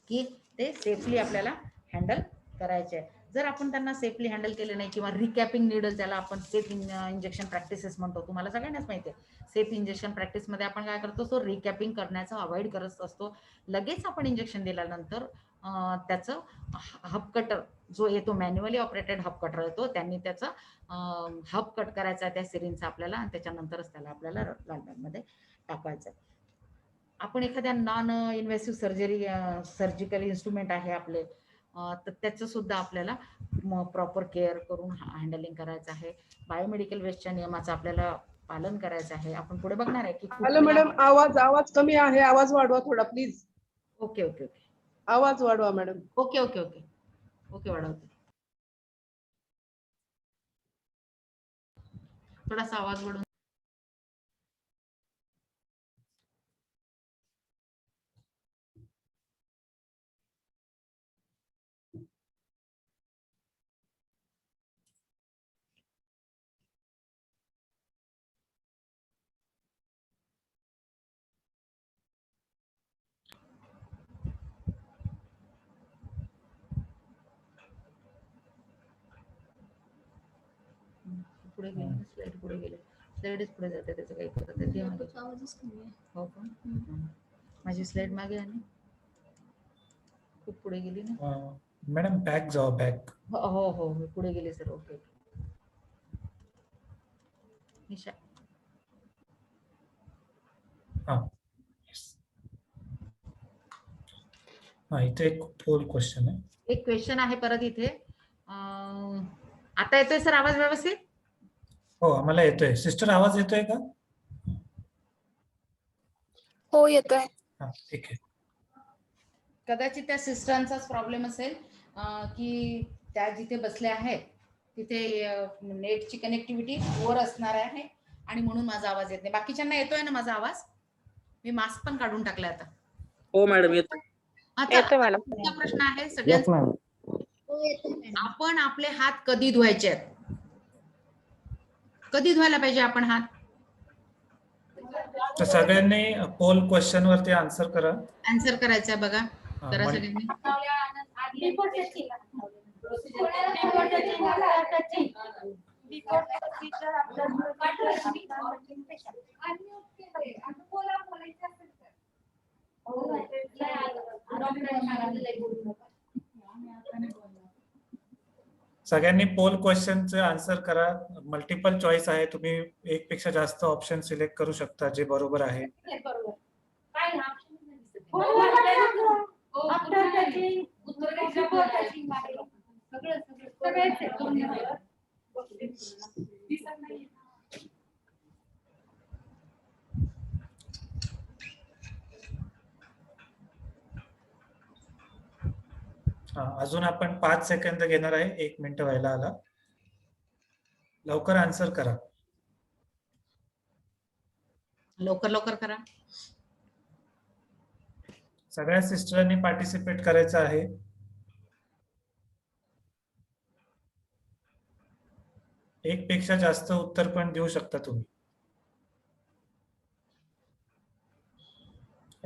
की ते सेफली आपल्याला हँडल करायचे आहे. जर आपण त्यांना सेफली हँडल केले नाही, किंवा रिकॅपिंग निडल, ज्याला आपण सेफ इंजेक्शन प्रॅक्टिसेस म्हणतो, तुम्हाला सगळ्यांनाच माहिती आहे, सेफ इंजेक्शन प्रॅक्टिसमध्ये आपण काय करतो, तो रिकॅपिंग करण्याचं अवॉइड करत असतो. लगेच आपण इंजेक्शन दिल्यानंतर त्याचं हब कटर जो येतो, मॅन्युअली ऑपरेटेड हब कटर येतो, त्यांनी त्याचा हब कट करायचा आहे त्या सिरिंजचा आपल्याला, आणि त्याच्यानंतरच त्याला आपल्याला लालबॅगमध्ये टाकायचं आहे. आपण एखाद्या नॉन इन्व्हेसिव्ह सर्जिकल इन्स्ट्रुमेंट आहे आपले, तर त्याचं सुद्धा आपल्याला प्रॉपर केअर करून हँडलिंग करायचं आहे. बायोमेडिकल वेस्टच्या नियमाचं आपल्याला पालन करायचं आहे. आपण पुढे बघणार आहे की हॅलो मॅडम, आवाज कमी आहे, आवाज वाढवा थोडा प्लीज. ओके ओके ओके आवाज वाढवा madam. Okay okay okay okay वाढवते. थोडासा आवाज वाढवून. पुढे गेले, स्लाइड पुढे गेले, स्लाइडच पुढे जाते, त्याचं काही करत आहे ते मागे. हो का? माझी स्लाइड मागे आहे ना, खूप पुढे गेली ना. मॅडम बॅक जावा, बॅक. हो हो मी पुढे गेले सर. ओके निशा. इथे एक पोल क्वेश्चन आहे. एक क्वेश्चन आहे परत इथे. आता येतोय सर आवाज व्यवस्थित? हो, आम्हाला येतोय. सिस्टर आवाज येतोय का? हो येतोय. ठीक आहे. कदाचित त्या सिस्टरांचाच प्रॉब्लेम असेल की त्या जिथे बसल्या आहेत तिथे नेटची कनेक्टिव्हिटी वर असणार आहे आणि म्हणून माझा आवाज येत नाही. बाकीच्यांना येतोय ना माझा आवाज? मी मास्क पण काढून टाकलाय आता. हो मॅडम येतोय. येतोय मॅडम. पुढचा प्रश्न आहे सगळ्यांचा. आपण आपले हात कधी धुवायचे आहेत? कधी धुवायला पाहिजे आपण हात? तर सगळ्यांनी पोल क्वेश्चन वरती आन्सर करा. आन्सर करायचा आहे बघा. करा मग- सगळ्यांनी. सगळ्यांनी पोल क्वेश्चनचे आन्सर करा. मल्टिपल चॉईस आहे, तुम्ही एक पेक्षा जास्त ऑप्शन सिलेक्ट करू शकता जे बरोबर आहे. अजून आपण 5 सेकंद घेणार आहे. 1 मिनिट व्हायला आला. लवकर आन्सर करा. लवकर लवकर करा. सगळ्या सिस्टरांनी पार्टिसिपेट करायचं आहे. एक पेक्षा जास्त उत्तर पण देऊ शकता तुम्ही.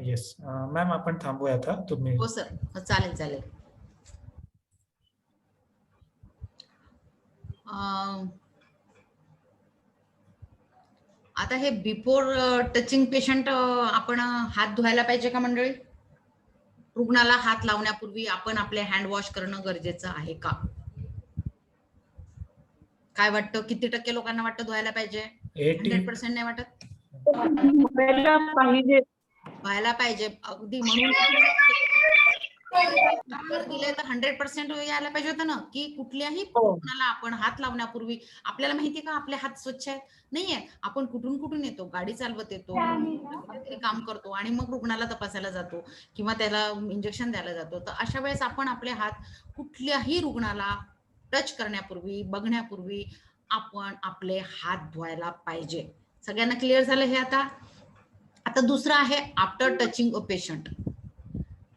येस मॅम, आपण थांबूया आता. तुम्ही हो सर, चालेल चालेल. आता हे बिफोर टचिंग पेशंट आपण हात धुवायला पाहिजे का मंडळी? रुग्णाला हात लावण्यापूर्वी आपण आपले हँड वॉश करणं गरजेचं आहे का? काय वाटतं? किती टक्के लोकांना वाटतं धुवायला पाहिजे? 100% नाही वाटत? व्हायला पाहिजे अगदी. म्हणून दिले तर 100% यायला पाहिजे होतं ना, की कुठल्याही रुग्णाला आपण हात लावण्यापूर्वी आपल्याला माहितीये का आपले हात स्वच्छ आहेत? नाहीये. आपण कुठून कुठून येतो, गाडी चालवत येतो, काम करतो आणि मग रुग्णाला तपासायला जातो किंवा त्याला इंजेक्शन द्यायला जातो. तर अशा वेळेस आपण आपले हात कुठल्याही रुग्णाला टच करण्यापूर्वी, बघण्यापूर्वी आपण आपले हात धुवायला पाहिजे. सगळ्यांना क्लिअर झालं हे आता? आता दुसरं आहे आफ्टर टचिंग अ पेशंट.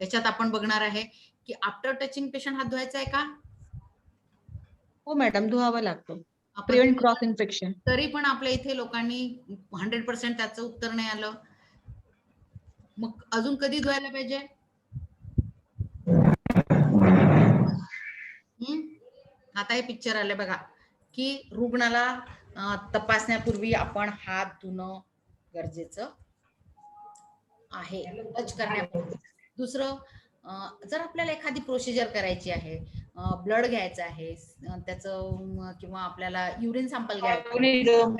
याच्यात आपण बघणार आहे की आफ्टर टचिंग पेशंट हात धुवायचा आहे का? हो मॅडम, धुवावं लागतं. Prevent cross infection. तरी पण आपल्या इथे लोकांनी 100% त्याचं उत्तर नाही आलं. मग अजून कधी धुवायला पाहिजे? आता हे पिक्चर आले बघा की रुग्णाला तपासण्यापूर्वी आपण हात धुणं गरजेचं आहे, टच करण्यापूर्वी. दुसरं, जर आपल्याला एखादी प्रोसिजर करायची आहे, ब्लड घ्यायचं आहे त्याचं, किंवा आपल्याला युरिन सॅम्पल घ्यायचं,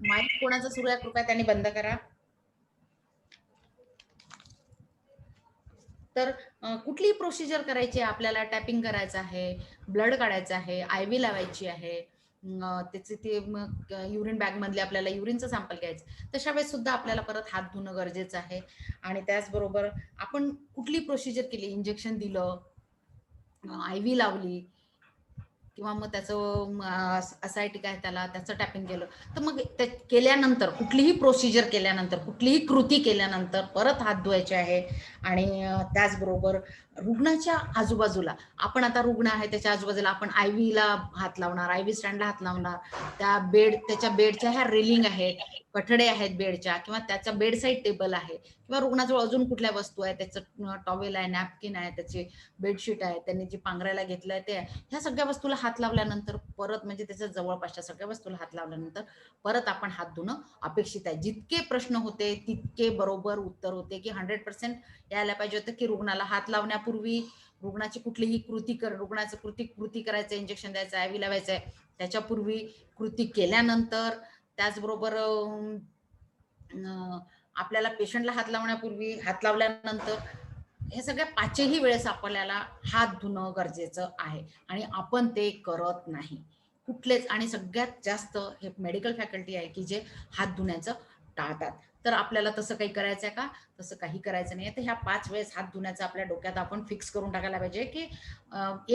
माईक कोणाचा सुरू आहे कृपया त्यांनी बंद करा. तर कुठलीही प्रोसिजर करायची आहे, आपल्याला टॅपिंग करायचं आहे, ब्लड काढायचं आहे, IV लावायची आहे, त्याचे ते युरिन बॅग मधले आपल्याला युरिनचं सॅम्पल घ्यायचं, तशा वेळेस सुद्धा आपल्याला परत हात धुणं गरजेचं आहे. आणि त्याचबरोबर आपण कुठली प्रोसिजर केली, इंजेक्शन दिलं, IV लावली किंवा मग त्याचं असायटिक आहे त्याला, त्याचं टॅपिंग केलं, तर मग ते केल्यानंतर कुठलीही प्रोसिजर केल्यानंतर, कुठलीही कृती केल्यानंतर परत हात धुवायचे आहे. आणि त्याचबरोबर रुग्णाच्या आजूबाजूला, आपण आता रुग्ण आहे त्याच्या आजूबाजूला आपण IV ला हात लावणार, IV स्टँडला हात लावणार, त्याच्या बेडच्या ह्या रेलिंग आहेत, कठडे आहेत बेडच्या, किंवा त्याचा बेडसाईड टेबल आहे, किंवा रुग्णाजवळ अजून कुठल्या वस्तू आहे, त्याचं टॉवेल आहे, नॅपकिन आहे, त्याची बेडशीट आहे, त्यांनी जी पांघरायला घेतलंय ते आहे, ह्या सगळ्या वस्तूला हात लावल्यानंतर परत, म्हणजे त्याच्या जवळपासच्या सगळ्या वस्तूला हात लावल्यानंतर परत आपण हात धुणं अपेक्षित आहे. जितके प्रश्न होते तितके बरोबर उत्तर होते, की 100% यायला पाहिजे होतं, की रुग्णाला हात लावण्यापूर्वी, रुग्णाची कुठलीही रुग्णाचं कृती करायचं, इंजेक्शन द्यायचं, आयव्ही लावायचं आहे त्याच्यापूर्वी, कृती केल्यानंतर, त्याचबरोबर आपल्याला पेशंटला हात लावण्यापूर्वी, हात लावल्यानंतर, हे सगळ्या 5ही वेळेस आपल्याला हात धुणं गरजेचं आहे आणि आपण ते करत नाही कुठलेच. आणि सगळ्यात जास्त हे मेडिकल फॅकल्टी आहे की जे हात धुण्याचं टाळतात. तर आपल्याला तसं काही करायचं आहे का? तसं काही करायचं नाही. तर ह्या 5 वेळेस हात धुण्याचं आपल्या डोक्यात आपण फिक्स करून टाकायला पाहिजे, की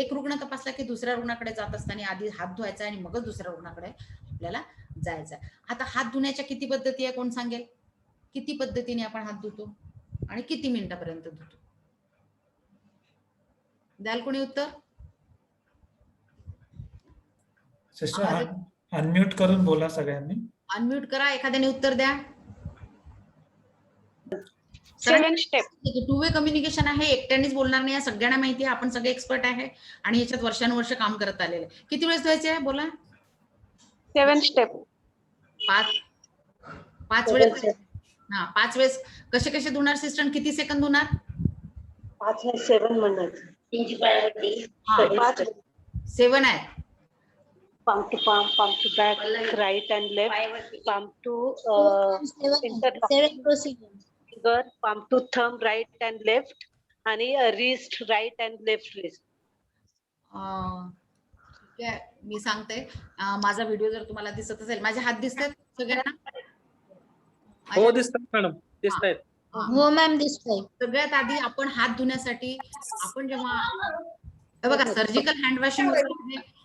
एक रुग्ण तपासला की दुसऱ्या रुग्णाकडे जात असताना आधी हात धुवायचा आणि मगच दुसऱ्या रुग्णाकडे आपल्याला जायचं आहे. आता हात धुण्याच्या किती पद्धती आहे, कोण सांगेल? किती पद्धतीने आपण हात धुतो आणि किती मिनिटापर्यंत धुतो? द्याल कोणी उत्तर? सिस्टर अनम्यूट करून बोला सगळ्यांनी. अनम्यूट करा, एखाद्याने उत्तर द्या. 7 स्टेप. टू वे कम्युनिकेशन आहे, एकट्यानेच बोलणार नाही, सगळ्यांना माहिती आहे, आपण सगळे एक्सपर्ट आहे आणि याच्यात वर्षानुवर्ष काम करत आलेले. किती वेळेस धुवायचे आहे बोला? 7 स्टेप. 5 वेळेस. हा, 5 वेळेस कसे कसे धुणार सिस्टर? किती सेकंद धुणार? 5 नाही 7 म्हणायचं. 7 आहे. Palm to palm, palm to back, right and left, palm to interlock finger, palm to thumb, right and left, आणि wrist, right and left wrist. ठीक आहे, मी सांगते. माझा व्हिडिओ जर तुम्हाला दिसत असेल, माझे हात दिसतात सगळ्यांना? हो दिसतात मॅडम, दिसतायत. हो मॅम दिसतंय. सगळ्यात आधी आपण हात धुण्यासाठी, आपण जेव्हा बघा सर्जिकल हँड वॉशिंग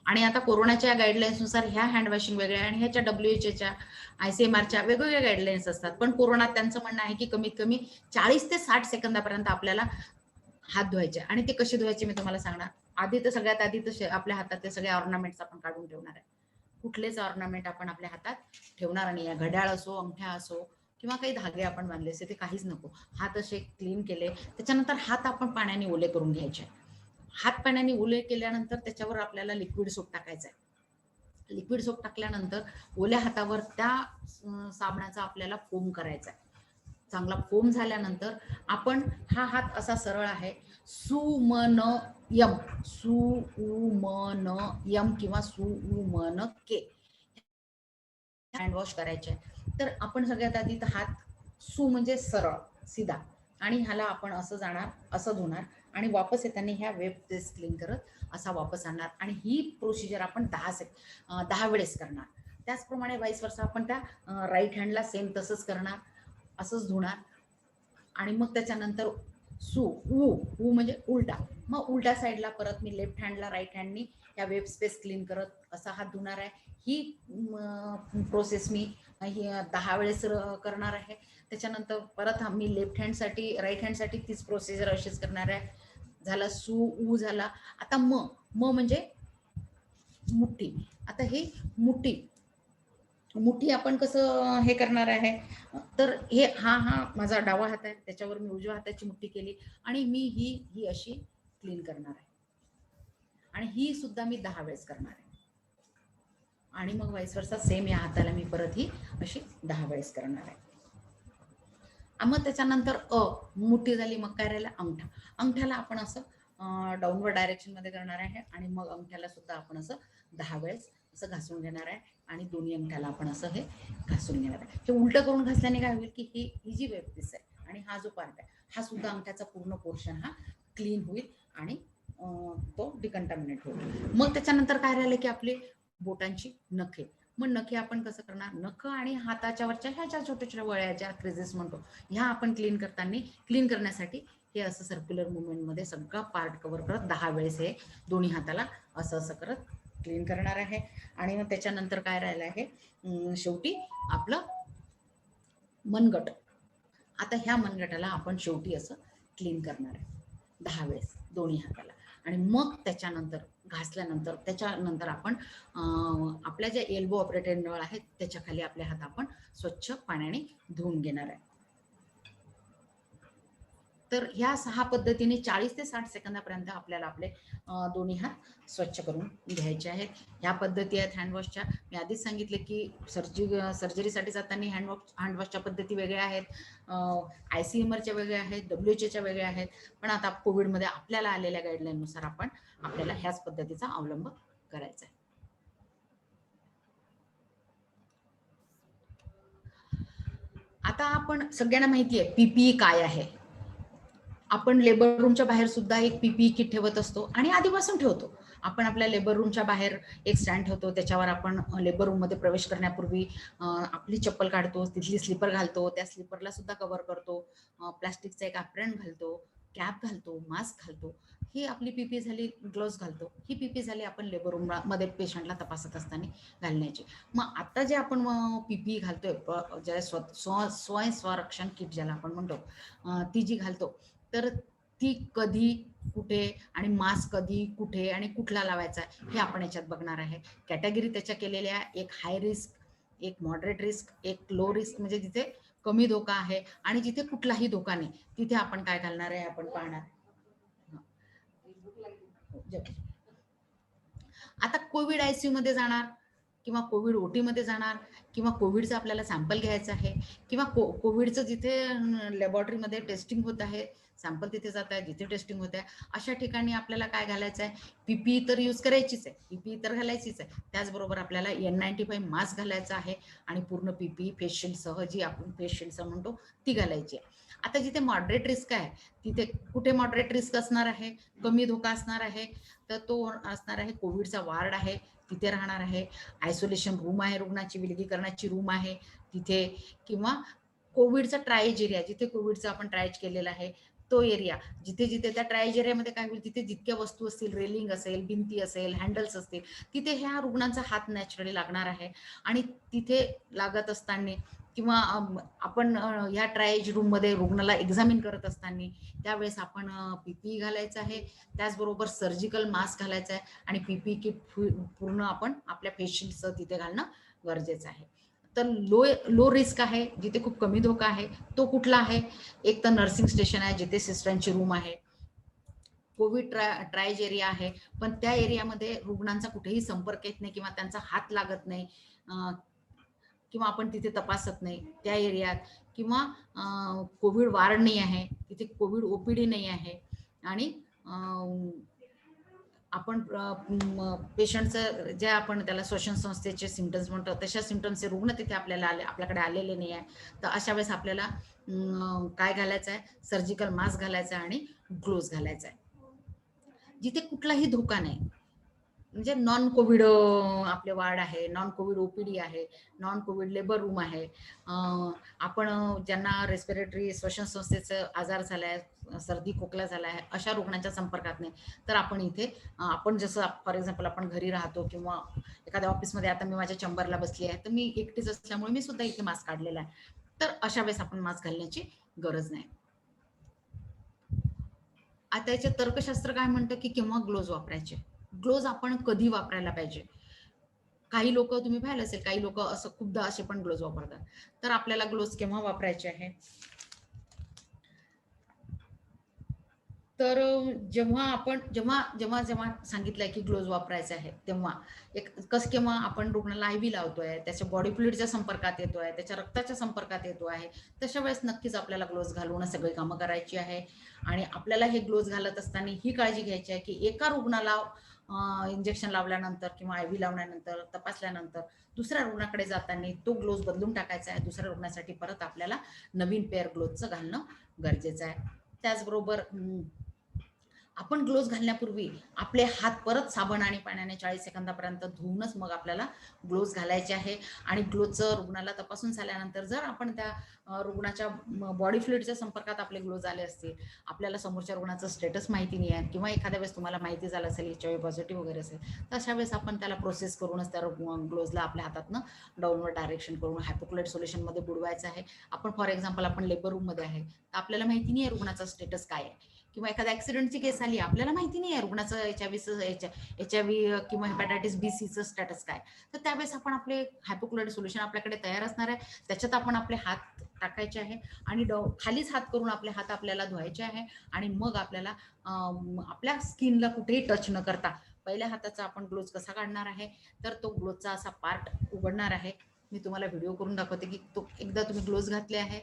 आणि आता कोरोनाच्या गाईडलाईन्स नुसार ह्या हँड वॉशिंग वेगळ्या आणि ह्याच्या WHO ICMRच्या वेगवेगळ्या गाईडलाईन्स असतात. पण कोरोनात त्यांचं म्हणणं आहे की कमीत कमी 40 ते 60 सेकंदापर्यंत आपल्याला हात धुवायचे. आणि ते कसे धुवायचे मी तुम्हाला सांगणार. आधी तर सगळ्यात आधी तर आपल्या हातातले सगळे ऑर्नामेंट्स आपण काढून ठेवणार आहे. कुठलेच ऑर्नामेंट आपण आपल्या हातात ठेवणार नाही. या घड्याळ असो, अंगठ्या असो, किंवा काही धागे आपण बांधले असे, ते काहीच नको. हात असे क्लीन केले, त्याच्यानंतर हात आपण पाण्याने ओले करून घ्यायचे. हात पाण्याने ओले केल्यानंतर त्याच्यावर आपल्याला लिक्विड सोप टाकायचा आहे. लिक्विड सोप टाकल्यानंतर ओल्या हातावर त्या साबणाचा आपल्याला फोम करायचा आहे. चांगला फोम झाल्यानंतर आपण हा हात असा सरळ आहे, सुमनयम, सुमनयम किंवा सुमनके हँड वॉश करायचे. तर आपण सगळ्यात आधी तर हात सु म्हणजे सरळ सीधा, आणि ह्याला आपण असं जाणार, असं धुणार आणि वापस येताना ह्या वेब पेस्ट क्लीन करत असा वापस आणणार. आणि ही प्रोसिजर आपण 10 वेळेस करणार. त्याचप्रमाणे वाईस वर्सा आपण त्या राईट हँडला सेम तसंच करणार, असंच धुणार. आणि मग त्याच्यानंतर ऊ म्हणजे उलटा, मग उलट्या साईडला परत मी लेफ्ट हँडला राईट हँडनी या वेब स्पेस क्लीन करत असा हात धुणार आहे. ही प्रोसेस मी 10 वेळेस करणार आहे. त्याच्यानंतर परत मी लेफ्ट हँडसाठी राईट हँडसाठी तीच प्रोसिजर अशीच करणार आहे. झाला ऊ झाला. आता म म्हणजे मुठी. आता हे मुठी आपण कसं हे करणार आहे, तर हे हा माझा डावा हात आहे, त्याच्यावर मी उजव्या हाताची मुठी केली आणि मी ही अशी क्लीन करणार आहे. आणि ही सुद्धा मी 10 वेळेस करणार आहे. आणि मग वाईस वर्सा सेम या हाताला मी परत ही अशी 10 वेळेस करणार आहे. मग त्याच्यानंतर मुठी झाली. मग काय राहिलं? अंगठा. अंगठ्याला आपण असं डाऊनवर्ड डायरेक्शन मध्ये करणार आहे आणि मग अंगठ्याला सुद्धा आपण असं 10 वेळेस असं घासून घेणार आहे आणि दोन्ही अंगठ्याला आपण असं हे घासून घेणार आहे. हे उलट करून घासल्याने काय होईल की ही जी वेब पीस आहे आणि हा जो पार्ट आहे हा सुद्धा अंगठ्याचा पूर्ण पोर्शन हा क्लीन होईल आणि तो डिकंटामिनेट होईल. मग त्याच्यानंतर काय राहिलं की आपले बोटांची नखे. मग नखे आपण कसं करणार? नख आणि हाताच्या वरच्या ह्या ज्या छोट्या छोट्या वळ्या ज्या क्रेजेस म्हणतो, ह्या आपण क्लीन करण्यासाठी हे असं सर्क्युलर मुवमेंट मध्ये सगळा पार्ट कव्हर करत 10 वेळेस हे दोन्ही हाताला असं असं करत क्लीन करणार आहे. आणि मग त्याच्यानंतर काय राहिलं आहे, शेवटी आपलं मनगट. आता ह्या मनगटाला आपण शेवटी असं क्लीन करणार आहे 10 वेळेस दोन्ही हाताला. आणि मग त्याच्यानंतर घासल्यानंतर त्याच्यानंतर आपण आपल्या ज्या एल्बो ऑपरेटेड नळ आहेत त्याच्या खाली आपले हात आपण स्वच्छ पाण्याने धुवून घेणार आहे. तर ह्या 6 पद्धतीने 40 ते 60 सेकंदापर्यंत आपल्याला आपले दोन्ही हात स्वच्छ करून घ्यायचे आहेत. ह्या पद्धती आहेत हँडवॉशच्या. मी आधीच सांगितले की सर्जरीसाठी जाताना हँडवॉशच्या पद्धती वेगळ्या आहेत, ICMR वेगळ्या आहेत, WHO वेगळ्या आहेत. पण आता कोविडमध्ये आपल्याला आलेल्या गाईडलाईननुसार आपल्याला ह्याच पद्धतीचा अवलंब करायचा आहे. आता आपण सगळ्यांना माहिती आहे PPE काय आहे. आपण लेबर रूमच्या बाहेर सुद्धा एक PPE किट ठेवत असतो आणि आधीपासून ठेवतो. आपण आपल्या लेबर रूमच्या बाहेर एक स्टँड ठेवतो, त्याच्यावर आपण लेबर रूम मध्ये प्रवेश करण्यापूर्वी आपली चप्पल काढतो, तिथली स्लीपर घालतो, त्या स्लीपरला सुद्धा कव्हर करतो, प्लास्टिकचा एक ॲप्रन घालतो, कॅप घालतो, मास्क घालतो. ही आपली PPE झाली. ग्लोव्ज घालतो. ही PPE झाली आपण लेबर रूम मध्ये पेशंटला तपासत असताना घालण्याची. मग आता जे आपण PPE घालतोय, ज्या स्वरक्षण किट ज्याला आपण म्हणतो, ती जी घालतो तर ती कधी, कुठे आणि मास्क कधी, कुठे आणि कुठला लावायचा हे आपण याच्यात बघणार आहे. कॅटेगरी त्याच्या केलेल्या, एक हाय रिस्क, एक मॉडरेट रिस्क, एक लो रिस्क, म्हणजे जिथे कमी धोका आहे आणि जिथे कुठलाही धोका नाही तिथे आपण काय घालणार आहे आपण पाहणार. आता कोविड ICU मध्ये जाणार किंवा कोविड OT मध्ये जाणार किंवा कोविडचं आपल्याला सॅम्पल घ्यायचं आहे किंवा कोविडचं जिथे लॅबोरेटरीमध्ये टेस्टिंग होत आहे, सॅम्पल तिथे जात आहे, जिथे टेस्टिंग होत आहे, अशा ठिकाणी आपल्याला काय घालायचं आहे. PPE तर यूज करायचीच आहे, PPE तर घालायचीच आहे. त्याचबरोबर आपल्याला N95 मास्क घालायचा आहे आणि पूर्ण PPE फेस शिल्डसह, जी आपण फेस शिल्ड म्हणतो, ती घालायची आहे. आता जिथे मॉडरेट रिस्क आहे तिथे कुठे मॉडरेट रिस्क असणार आहे, कमी धोका असणार आहे, तर तो असणार आहे कोविडचा वार्ड आहे तिथे राहणार आहे, आयसोलेशन रूम आहे, रुग्णाची विलगीकरणाची रूम आहे तिथे, किंवा कोविडचा ट्रायज एरिया, जिथे कोविडचा आपण ट्रायज केलेला आहे तो एरिया, जिथे जिथे त्या ट्रायज एरियामध्ये काय होईल, तिथे जितक्या वस्तू असतील, रेलिंग असेल, भिंती असेल, हँडल्स असतील, तिथे ह्या रुग्णांचा हात नॅचरली लागणार आहे. आणि तिथे लागत असताना किंवा आपण ह्या ट्रायज रूम मध्ये रुग्णाला एक्झामिन करत असताना त्यावेळेस आपण PPE घालायचं आहे. त्याचबरोबर सर्जिकल मास्क घालायचा आहे आणि PPE किट पूर्ण आपण आपल्या पेशंटचं तिथे घालणं गरजेचं आहे. तर लो रिस्क आहे, जिथे खूप कमी धोका आहे, तो कुठला आहे. एक तर नर्सिंग स्टेशन आहे, जिथे सिस्टरांची रूम आहे. कोविड ट्रायज एरिया आहे, पण त्या एरियामध्ये रुग्णांचा कुठेही संपर्क येत नाही किंवा त्यांचा हात लागत नाही किंवा आपण तिथे तपासत नाही त्या एरियात, किंवा कोविड वार्ड नाही आहे, तिथे कोविड OPD नाही आहे आणि आपण पेशंटचं जे आपण त्याला श्वसन संस्थेचे सिम्पटम्स म्हणतो तशा सिम्पटम्सचे रुग्ण तिथे आपल्याकडे आलेले नाही आहे. तर अशा वेळेस आपल्याला काय घालायचं आहे, सर्जिकल मास्क घालायचा आहे आणि ग्लोव्ज घालायचा आहे. जिथे कुठलाही धोका नाही, म्हणजे नॉन कोविड आपले वार्ड आहे, नॉन कोविड OPD आहे, नॉन कोविड लेबर रूम आहे, आपण ज्यांना रेस्पिरेटरी श्वसन संस्थेचा आजार झालाय, सर्दी खोकला झाला आहे, अशा रुग्णांच्या संपर्कात नाही. तर आपण इथे आपण जसं फॉर एक्झाम्पल आपण घरी राहतो किंवा एखाद्या ऑफिसमध्ये, आता मी माझ्या चेंबरला बसली आहे तर मी एकटीच असल्यामुळे मी सुद्धा इथे मास्क काढलेला आहे. तर अशा वेळेस आपण मास्क घालण्याची गरज नाही. आता याचे तर्कशास्त्र काय म्हणतं की केव्हा ग्लोव्ज वापरायचे, ग्लोव्ज आपण कधी वापरायला पाहिजे. काही लोक तुम्ही पाहिलं असेल, काही लोक असं खूपदा असे पण ग्लोव्ज वापरतात. तर आपल्याला ग्लोव्ज केव्हा वापरायचे आहे, तर जेव्हा सांगितलंय की ग्लोव्ज वापरायचे आहे तेव्हा केव्हा आपण रुग्णाला IV लावतोय, त्याच्या बॉडी फ्लुइडच्या संपर्कात येतोय, त्याच्या रक्ताच्या संपर्कात येतो आहे, तशा वेळेस नक्कीच आपल्याला ग्लोव्ज घालून सगळी कामं करायची आहे. आणि आपल्याला हे ग्लोव्ज घालत असताना ही काळजी घ्यायची आहे की एका रुग्णाला इंजेक्शन लावल्यानंतर किंवा IV लावल्यानंतर, तपासल्यानंतर दुसऱ्या रुग्णाकडे जाताना तो ग्लोव्ज बदलून टाकायचा आहे. दुसऱ्या रुग्णासाठी परत आपल्याला नवीन पेअर ग्लोव्जचं घालणं गरजेचं आहे. त्याचबरोबर आपण ग्लोव्ज घालण्यापूर्वी आपले हात परत साबण आणि पाण्याने 40 सेकंदापर्यंत धुवूनच मग आपल्याला ग्लोव्ज घालायचे आहे. आणि ग्लोव्जचं रुग्णाला तपासून झाल्यानंतर जर आपण त्या रुग्णाच्या बॉडी फ्लुइडच्या संपर्कात आपले ग्लोव्ज आले असतील, आपल्याला समोरच्या रुग्णाचं स्टेटस माहिती नाही आहे किंवा एखाद्या वेळेस तुम्हाला माहिती झालं असेल HIV पॉझिटिव्ह वगैरे असेल, तर अशा वेळेस आपण त्याला प्रोसेस करूनच त्या ग्लोव्जला आपल्या हातातनं डाऊनवर्ड डायरेक्शन करून हायपोक्लोराइड सोल्युशनमध्ये बुडवायचं आहे. आपण फॉर एक्झाम्पल आपण लेबर रूममध्ये आहे तर आपल्याला माहिती नाही आहे रुग्णाचा स्टेटस काय आहे किंवा एखाद्या ऍक्सिडेंटची केस आली, आपल्याला माहिती नाही आहे रुग्णाचं HIV किंवा हेपॅटायटिस बी सीचं स्टॅटस काय, तर त्यावेळेस आपण आपले हायपोक्लोराइड सोल्युशन आपल्याकडे तयार असणार आहे. त्याच्यात आपण आपले हात टाकायचे आहे आणि खालीच हात करून आपले हात आपल्याला धुवायचे आहे. आणि मग आपल्याला आपल्या स्किनला कुठेही टच न करता पहिल्या हाताचा आपण ग्लोव्ज कसा काढणार आहे, तर तो ग्लोव्जचा असा पार्ट उघडणार आहे. मी तुम्हाला व्हिडिओ करून दाखवते की तो एकदा तुम्ही ग्लोव्ज घातले आहे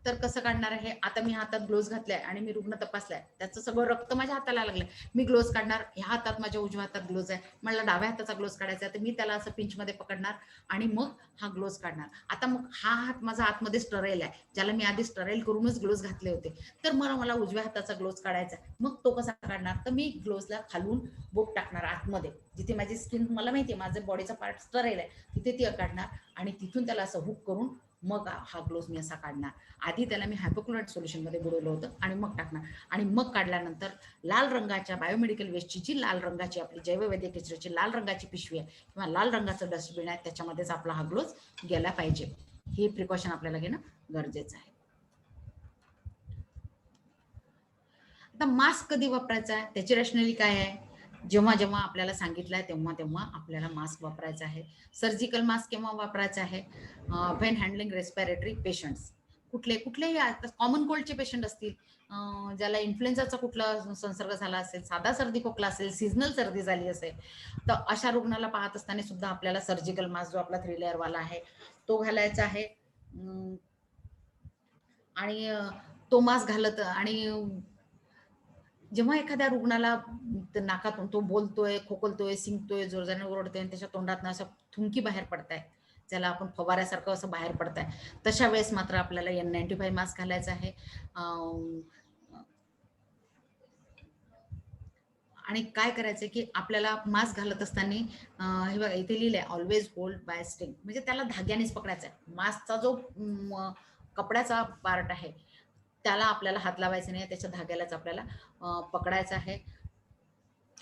तर कसं काढणार आहे. आता मी हातात ग्लोव्ज घातलाय आणि मी रुग्ण तपासलाय, त्याचं सगळं रक्त माझ्या हाताला लागलंय. मी ग्लोव्ज काढणार, ह्या हातात माझ्या उजव्या हातात ग्लोव्ज आहे, मला डाव्या हाताचा ग्लोव्ज काढायचा आहे, तर मी त्याला असं पिंच मध्ये पकडणार आणि मग हा ग्लोव्ज काढणार. आता मग हा हात माझा आतमध्ये स्टरेल आहे, ज्याला मी आधी स्टरेल करूनच ग्लोव्ज घातले होते, तर मला उजव्या हाताचा ग्लोव्ज काढायचा आहे. मग तो कसा काढणार, तर मी ग्लोव्जला खालून बोट टाकणार आतमध्ये, जिथे माझी स्किन मला माहितीये माझं बॉडीचा पार्ट स्टरेल आहे, तिथे ती काढणार आणि तिथून त्याला असं हुक करून मग हा ग्लोव्ज मी असा काढणार. आधी त्याला मी हायपोक्लोराइड सोल्युशन मध्ये बुडवलं होतं आणि मग टाकणार. आणि मग काढल्यानंतर लाल रंगाच्या बायोमेडिकल वेस्टची जी लाल रंगाची आपली जैववैद्यकीय कचऱ्याची लाल रंगाची पिशवी आहे किंवा लाल रंगाचं डस्टबिन आहे, त्याच्यामध्येच आपला हा ग्लोव्ज गेला पाहिजे. हे प्रिकॉशन आपल्याला घेणं गरजेचं आहे. आता मास्क कधी वापरायचा आहे, त्याची रॅशनली काय आहे. जेव्हा जेव्हा आपल्याला सांगितलंय तेव्हा आपल्याला मास्क वापरायचा आहे. सर्जिकल मास्क केव्हा वापरायचा आहे, व्हेन हँडलिंग रेस्पिरेटरी पेशंट्स, कुठलेही कॉमन कोल्डचे पेशंट असतील, ज्याला इन्फ्लुएन्झाचा कुठला संसर्ग झाला असेल, साधा सर्दी खोकला असेल, सीझनल सर्दी झाली असेल, तर अशा रुग्णाला पाहत असताना सुद्धा आपल्याला सर्जिकल मास्क जो आपला 3 लेअर वाला आहे तो घालायचा आहे. आणि तो मास्क घालत आणि जेव्हा एखाद्या रुग्णाला नाकातून तो बोलतोय, खोकलतोय, शिंकतोय, जोरजोराने ओरडतोय आणि त्याच्या तोंडातनं असं थुंकी बाहेर पडताय, ज्याला आपण फवाऱ्यासारखं असं बाहेर पडताय, तशा वेळेस मात्र आपल्याला N95 मास्क घालायचा आहे. आणि काय करायचंय की आपल्याला मास्क घालत असताना हे बघा इथे लिहिलंय ऑलवेज होल्ड बाय स्ट्रिंग, म्हणजे त्याला धाग्यानेच पकडायचा आहे. मास्कचा जो कपड्याचा पार्ट आहे त्याला आपल्याला हात लावायचा नाही, त्याच्या धाग्यालाच आपल्याला पकडायचा आहे.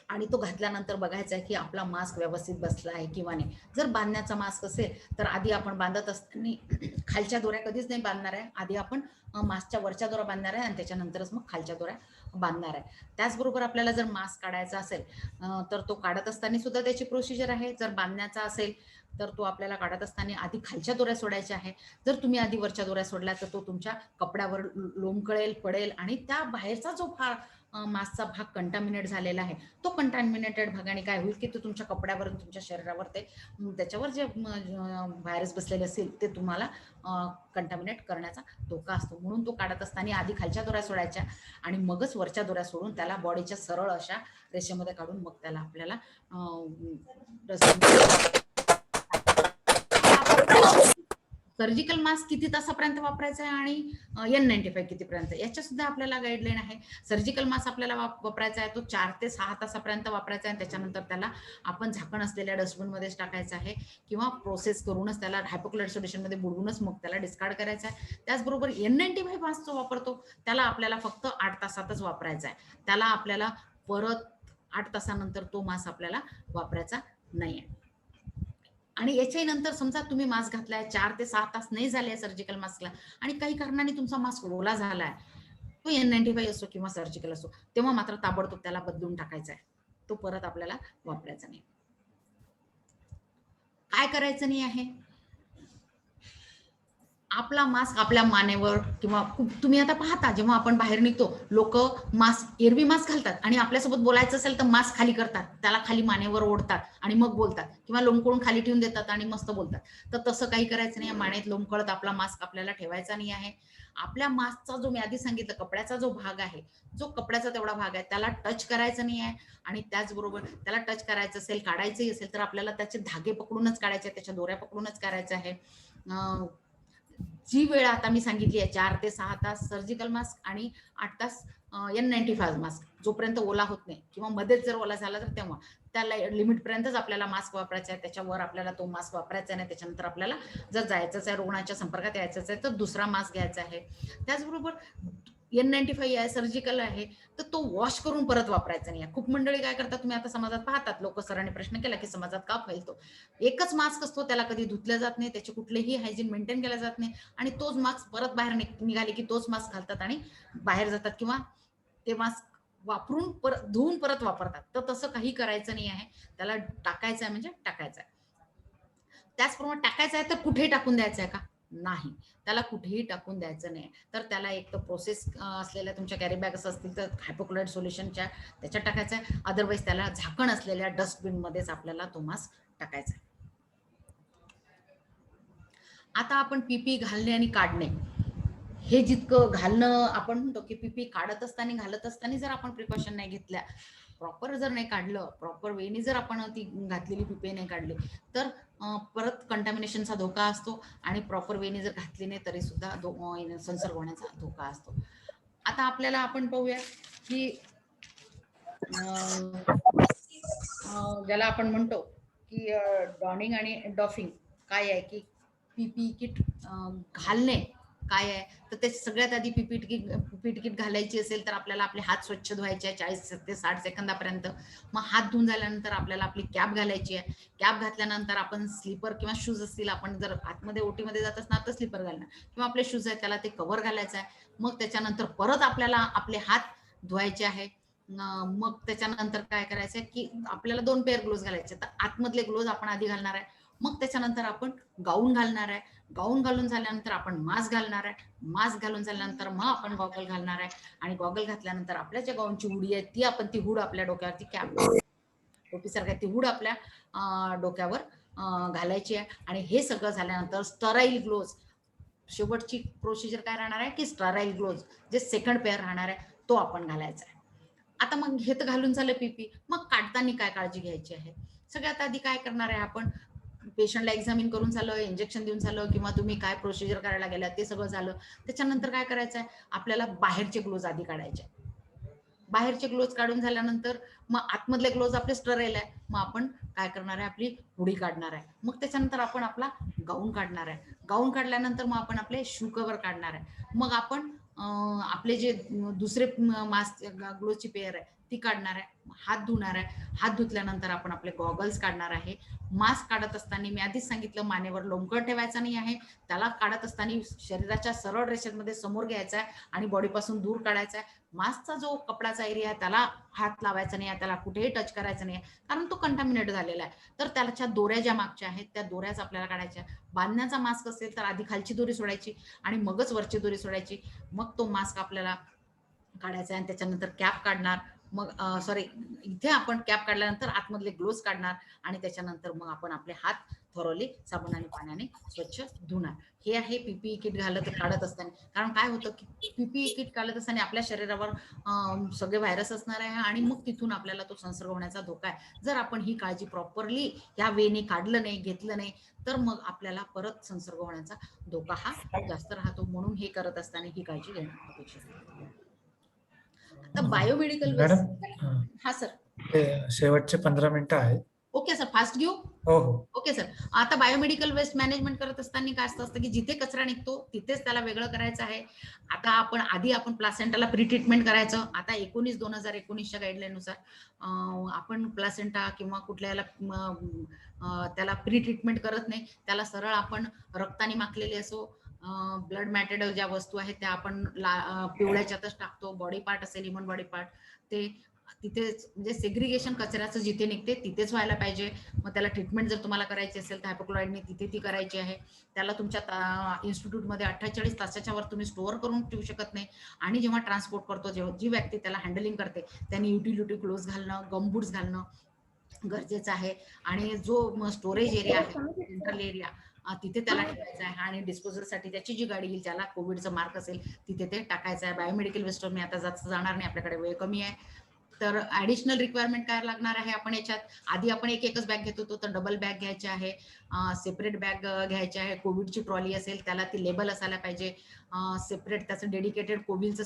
आणि तो घातल्यानंतर बघायचा आहे की आपला मास्क व्यवस्थित बसला आहे किंवा नाही. जर बांधण्याचा मास्क असेल तर आधी आपण बांधत असताना खालच्या दोऱ्या कधीच नाही बांधणार आहे, आधी आपण मास्कच्या वरच्या दोऱ्या बांधणार आहे आणि त्याच्यानंतरच मग खालच्या दोऱ्या बांधणार आहे. त्याचबरोबर आपल्याला जर मास्क काढायचा असेल तर तो काढत असताना सुद्धा त्याची प्रोसिजर आहे. जर बांधण्याचा असेल तर तो आपल्याला काढत असताना आधी खालच्या दोऱ्या सोडायच्या आहे. जर तुम्ही आधी वरच्या दोऱ्या सोडल्या तर तो तुमच्या कपड्यावर लोंबकळेल, पडेल आणि त्या बाहेरचा जो मास्कचा भाग कंटामिनेट झालेला आहे, तो कंटामिनेटेड भागाने काय होईल की तो तुमच्या कपड्यावर, तुमच्या शरीरावर त्याच्यावर जे व्हायरस बसलेले असेल ते तुम्हाला कंटामिनेट करण्याचा धोका असतो. म्हणून तो काढत असताना आधी खालच्या दोऱ्या सोडायच्या आणि मगच वरच्या दोऱ्या सोडून त्याला बॉडीच्या सरळ अशा रेषेमध्ये काढून मग त्याला आपल्याला सर्जिकल मास्क किती तासापर्यंत वापरायचा आहे आणि N95 कितीपर्यंत, याच्या सुद्धा आपल्याला गाईडलाईन आहे. सर्जिकल मास्क आपल्याला वापरायचा आहे तो 4 ते 6 तासापर्यंत वापरायचा आहे. त्याच्यानंतर त्याला आपण झाकण असलेल्या डस्टबिन मध्येच टाकायचं आहे किंवा प्रोसेस करूनच त्याला हायपोक्लोराइड सोल्युशन मध्ये बुडवूनच मग त्याला डिस्कार्ड करायचा आहे. त्याचबरोबर N95 मास्क जो वापरतो त्याला आपल्याला फक्त 8 तासातच वापरायचा आहे. त्याला आपल्याला परत 8 तासानंतर तो मास्क आपल्याला वापरायचा नाही आहे. आणि याच्याही नंतर समजा तुम्ही मास्क घातलाय 4 ते 6 तास नाही झाले सर्जिकल मास्कला आणि काही कारणाने तुमचा मास्क ओला झालाय, तो N95 असो किंवा सर्जिकल असो, तेव्हा मात्र ताबडतोब त्याला बदलून टाकायचा आहे. तो परत आपल्याला वापरायचा नाही. काय करायचं नाही आहे, आपला मास्क आपल्या मानेवर किंवा तुम्ही आता पाहता जेव्हा आपण बाहेर निघतो लोक मास्क एरवी मास्क घालतात आणि आपल्यासोबत बोलायचं असेल तर मास्क खाली करतात, त्याला खाली मानेवर ओढतात आणि मग बोलतात किंवा लोंबकळून खाली ठेवून देतात आणि मस्त बोलतात. तर तसं काही करायचं नाही. मानेत लोंबकळत आपला मास्क आपल्याला ठेवायचा नाही आहे. आपल्या मास्कचा जो मी आधी सांगितलं कपड्याचा जो भाग आहे, जो कपड्याचा तेवढा भाग आहे त्याला टच करायचं नाही आहे. आणि त्याचबरोबर त्याला टच करायचं असेल, काढायचंही असेल तर आपल्याला त्याचे धागे पकडूनच काढायचे, त्याच्या दोऱ्या पकडूनच काढायचं आहे. जी वेळ आता मी सांगितली आहे 4 ते 6 तास सर्जिकल मास्क आणि 8 तास N95 मास्क, जोपर्यंत ओला होत नाही किंवा मध्येच जर ओला झाला तर तेव्हा त्याला लिमिट पर्यंतच आपल्याला मास्क वापरायचा आहे. त्याच्यावर आपल्याला तो मास्क वापरायचा नाही. त्याच्यानंतर आपल्याला जर जायचंच आहे, रुग्णाच्या संपर्कात यायचंच आहे तर दुसरा मास्क घ्यायचा आहे. त्याचबरोबर N95 आहे, सर्जिकल आहे, तर तो वॉश करून परत वापरायचा नाही. खूप मंडळी काय करतात, तुम्ही आता समाजात पाहतात, लोक सरांनी प्रश्न केला की समाजात का फैलतो. एकच मास्क असतो, त्याला कधी धुतलं जात नाही, त्याचे कुठलेही हायजीन मेंटेन केलं जात नाही आणि तोच मास्क परत बाहेर निघाले की तोच मास्क घालतात आणि बाहेर जातात किंवा ते मास्क वापरून परत धुवून परत वापरतात. तर तसं काही करायचं नाही आहे. त्याला टाकायचं आहे म्हणजे टाकायचं आहे. त्याचप्रमाणे टाकायचं आहे तर कुठेही टाकून द्यायचं आहे का? नाही. त्याला कुठेही टाकून द्यायचं नाही. तर त्याला एक तर प्रोसेस असलेल्या तुमच्या कॅरी बॅग्स असतील तर हायपोक्लोराइड सोल्युशनच्या त्याच्यात टाकायचं आहे. अदरवाईज त्याला झाकण असलेल्या डस्टबिनमध्येच आपल्याला तो मास्क टाकायचा आहे. आता आपण पीपी घालणे आणि काढणे हे जितकं घालणं आपण म्हणतो की पीपी काढत असताना घालत असताना जर आपण प्रिकॉशन नाही घेतल्या, प्रॉपर जर नाही काढलं, प्रॉपर वेनी जर आपण ती घातलेली पीपी नाही काढली तर परत कंटॅमिनेशनचा धोका असतो आणि प्रॉपर वेनी जर घातली नाही तरी सुद्धा संसर्ग होण्याचा धोका असतो. आता आपल्याला आपण पाहूया की ज्याला आपण म्हणतो की डॉनिंग आणि डॉफिंग काय आहे की पीपी किट घालणे काय आहे तर ते सगळ्यात आधी पीपी किट घालायची असेल तर आपल्याला आपले हात स्वच्छ धुवायचे आहे 40 ते 60 सेकंदापर्यंत. मग हात धुवून झाल्यानंतर आपल्याला आपली कॅप घालायची आहे. कॅप घातल्यानंतर आपण स्लीपर किंवा शूज असतील, आपण जर आतमध्ये ओटीमध्ये जात असणार तर स्लीपर घालणार किंवा आपले शूज आहेत त्याला ते कव्हर घालायचं आहे. मग त्याच्यानंतर परत आपल्याला आपले हात धुवायचे आहे. मग त्याच्यानंतर काय करायचं आहे की आपल्याला 2 पेअर ग्लोव्ज घालायचे. तर आतमधले ग्लोव्ज आपण आधी घालणार आहे. मग त्याच्यानंतर आपण गाऊन घालणार आहे. गाऊन घालून झाल्यानंतर आपण मास्क घालणार आहे. मास्क घालून झाल्यानंतर मग आपण गॉगल घालणार आहे आणि गॉगल घातल्यानंतर आपल्या ज्या गाऊनची हुडी आहे ती आपण ती हुड आपल्या डोक्यावरती कॅप टोपीसारखं ती हुड आपल्या डोक्यावर घालायची आहे. आणि हे सगळं झाल्यानंतर स्टराईल ग्लोव्ज शेवटची प्रोसिजर काय राहणार आहे की स्टराईल ग्लोव्ज जे सेकंड पेअर राहणार आहे तो आपण घालायचा आहे. आता मग हे तर घालून झालं पीपी. मग काढताना काय काळजी घ्यायची आहे? सगळ्यात आधी काय करणार आहे आपण, पेशंटला एक्झामिन करून झालं, इंजेक्शन देऊन झालं किंवा तुम्ही काय प्रोसिजर करायला गेल्या ते सगळं झालं. त्याच्यानंतर काय करायचं आहे, आपल्याला बाहेरचे ग्लोव्ज आधी काढायचे. बाहेरचे ग्लोव्ज काढून झाल्यानंतर मग आतमधले ग्लोव्ज आपले स्टराईल आहे. मग आपण काय करणार आहे, आपली हुडी काढणार आहे. मग त्याच्यानंतर आपण आपला गाऊन काढणार आहे. गाऊन काढल्यानंतर मग आपण आपले शू कव्हर काढणार आहे. मग आपण आपले जे दुसरे मास्क ग्लोव्हची पेअर आहे ती काढणार आहे. हात धुणार आहे. हात धुतल्यानंतर आपण आपले गॉगल्स काढणार आहे. मास्क काढत असताना मी आधीच सांगितलं मानेवर लोंबकळ ठेवायचा नाही आहे. त्याला काढत असताना शरीराच्या सरळ रेषेमध्ये समोर घ्यायचा आहे आणि बॉडीपासून दूर काढायचा आहे. मास्कचा जो कपडाचा एरिया आहे त्याला हात लावायचा नाही आहे, त्याला कुठेही टच करायचं नाही आहे, कारण तो कंटामिनेट झालेला आहे. तर त्याच्या दोऱ्या ज्या मागच्या आहेत त्या दोऱ्याच आपल्याला काढायच्या. बांधण्याचा मास्क असेल तर आधी खालची दोरी सोडायची आणि मगच वरची दोरी सोडायची. मग तो मास्क आपल्याला काढायचा आणि त्याच्यानंतर कॅप काढणार. मग सॉरी, इथे आपण कॅप काढल्यानंतर आतमधले ग्लोव्ज काढणार आणि त्याच्यानंतर मग आपण आपले हात थोरोली साबण आणि पाण्याने स्वच्छ धुणार. हे आहे पीपीई किट काढत असताना. कारण काय होतं की पीपीई किट काढत असताना आपल्या शरीरावर सगळे व्हायरस असणार आहे आणि मग तिथून आपल्याला तो संसर्ग होण्याचा धोका आहे. जर आपण ही काळजी प्रॉपरली या वेने काढलं नाही, घेतलं नाही तर मग आपल्याला परत संसर्ग होण्याचा धोका हा जास्त राहतो. म्हणून हे करत असताना ही काळजी घेणं अपेक्षित आहे. आता बायोमेडिकल वेस्ट. मॅडम हा सर. शेवटचे 15 मिनिटं आहेत. ओके सर, फास्ट घेऊ. हो हो. Okay sir. आता बायोमेडिकल वेस्ट मॅनेजमेंट करत असताना काय असतं की जिथे कचरा निघतो तिथेच त्याला वेगळं करायचं आहे. आता आपण प्लासेंटाला प्री ट्रीटमेंट करायचं. आता 2019च्या गाईडलाईन नुसार आपण प्लासेंटा किंवा कुठल्याला त्याला प्री ट्रीटमेंट करत नाही. त्याला सरळ आपण रक्ताने माखलेले असो, ब्लड मॅटेड ज्या वस्तू आहेत त्या आपण पिवळ्याच्यातच टाकतो. बॉडी पार्ट असेल, ह्युमन बॉडी पार्ट, ते तिथेच म्हणजे सेग्रिगेशन कचऱ्याचं जिथे निघते तिथेच व्हायला पाहिजे. मग त्याला ट्रीटमेंट जर तुम्हाला करायची असेल तर हायपोक्लोराइडने तिथे ती करायची आहे. त्याला तुमच्या इन्स्टिट्यूटमध्ये 48 तासाच्या वर तुम्ही स्टोअर करून ठेवू शकत नाही. आणि जेव्हा ट्रान्सपोर्ट करतो, जी व्यक्ती त्याला हँडलिंग करते त्यांनी युटिलिटी ग्लोव्ज घालणं, गमबूट्स घालणं गरजेचं आहे. आणि जो स्टोरेज एरिया आहे, सेंट्रल एरिया, तिथे त्याला ठेवायचं आहे. आणि डिस्पोजलसाठी त्याची जी गाडी येईल ज्याला कोविडचं मार्क असेल तिथे ते टाकायचं आहे. बायोमेडिकल वेस्टवर मी आता जास्त जाणार नाही, आपल्याकडे वेळ कमी आहे. तर ऍडिशनल रिक्वायरमेंट काय लागणार आहे, आपण याच्यात आधी आपण एकच बॅग घेत होतो तर डबल बॅग घ्यायची आहे, सेपरेट बॅग घ्यायची आहे. कोविडची ट्रॉली असेल त्याला ती लेबल असायला पाहिजे, सेपरेट त्याचं डेडिकेटेड कोविडचं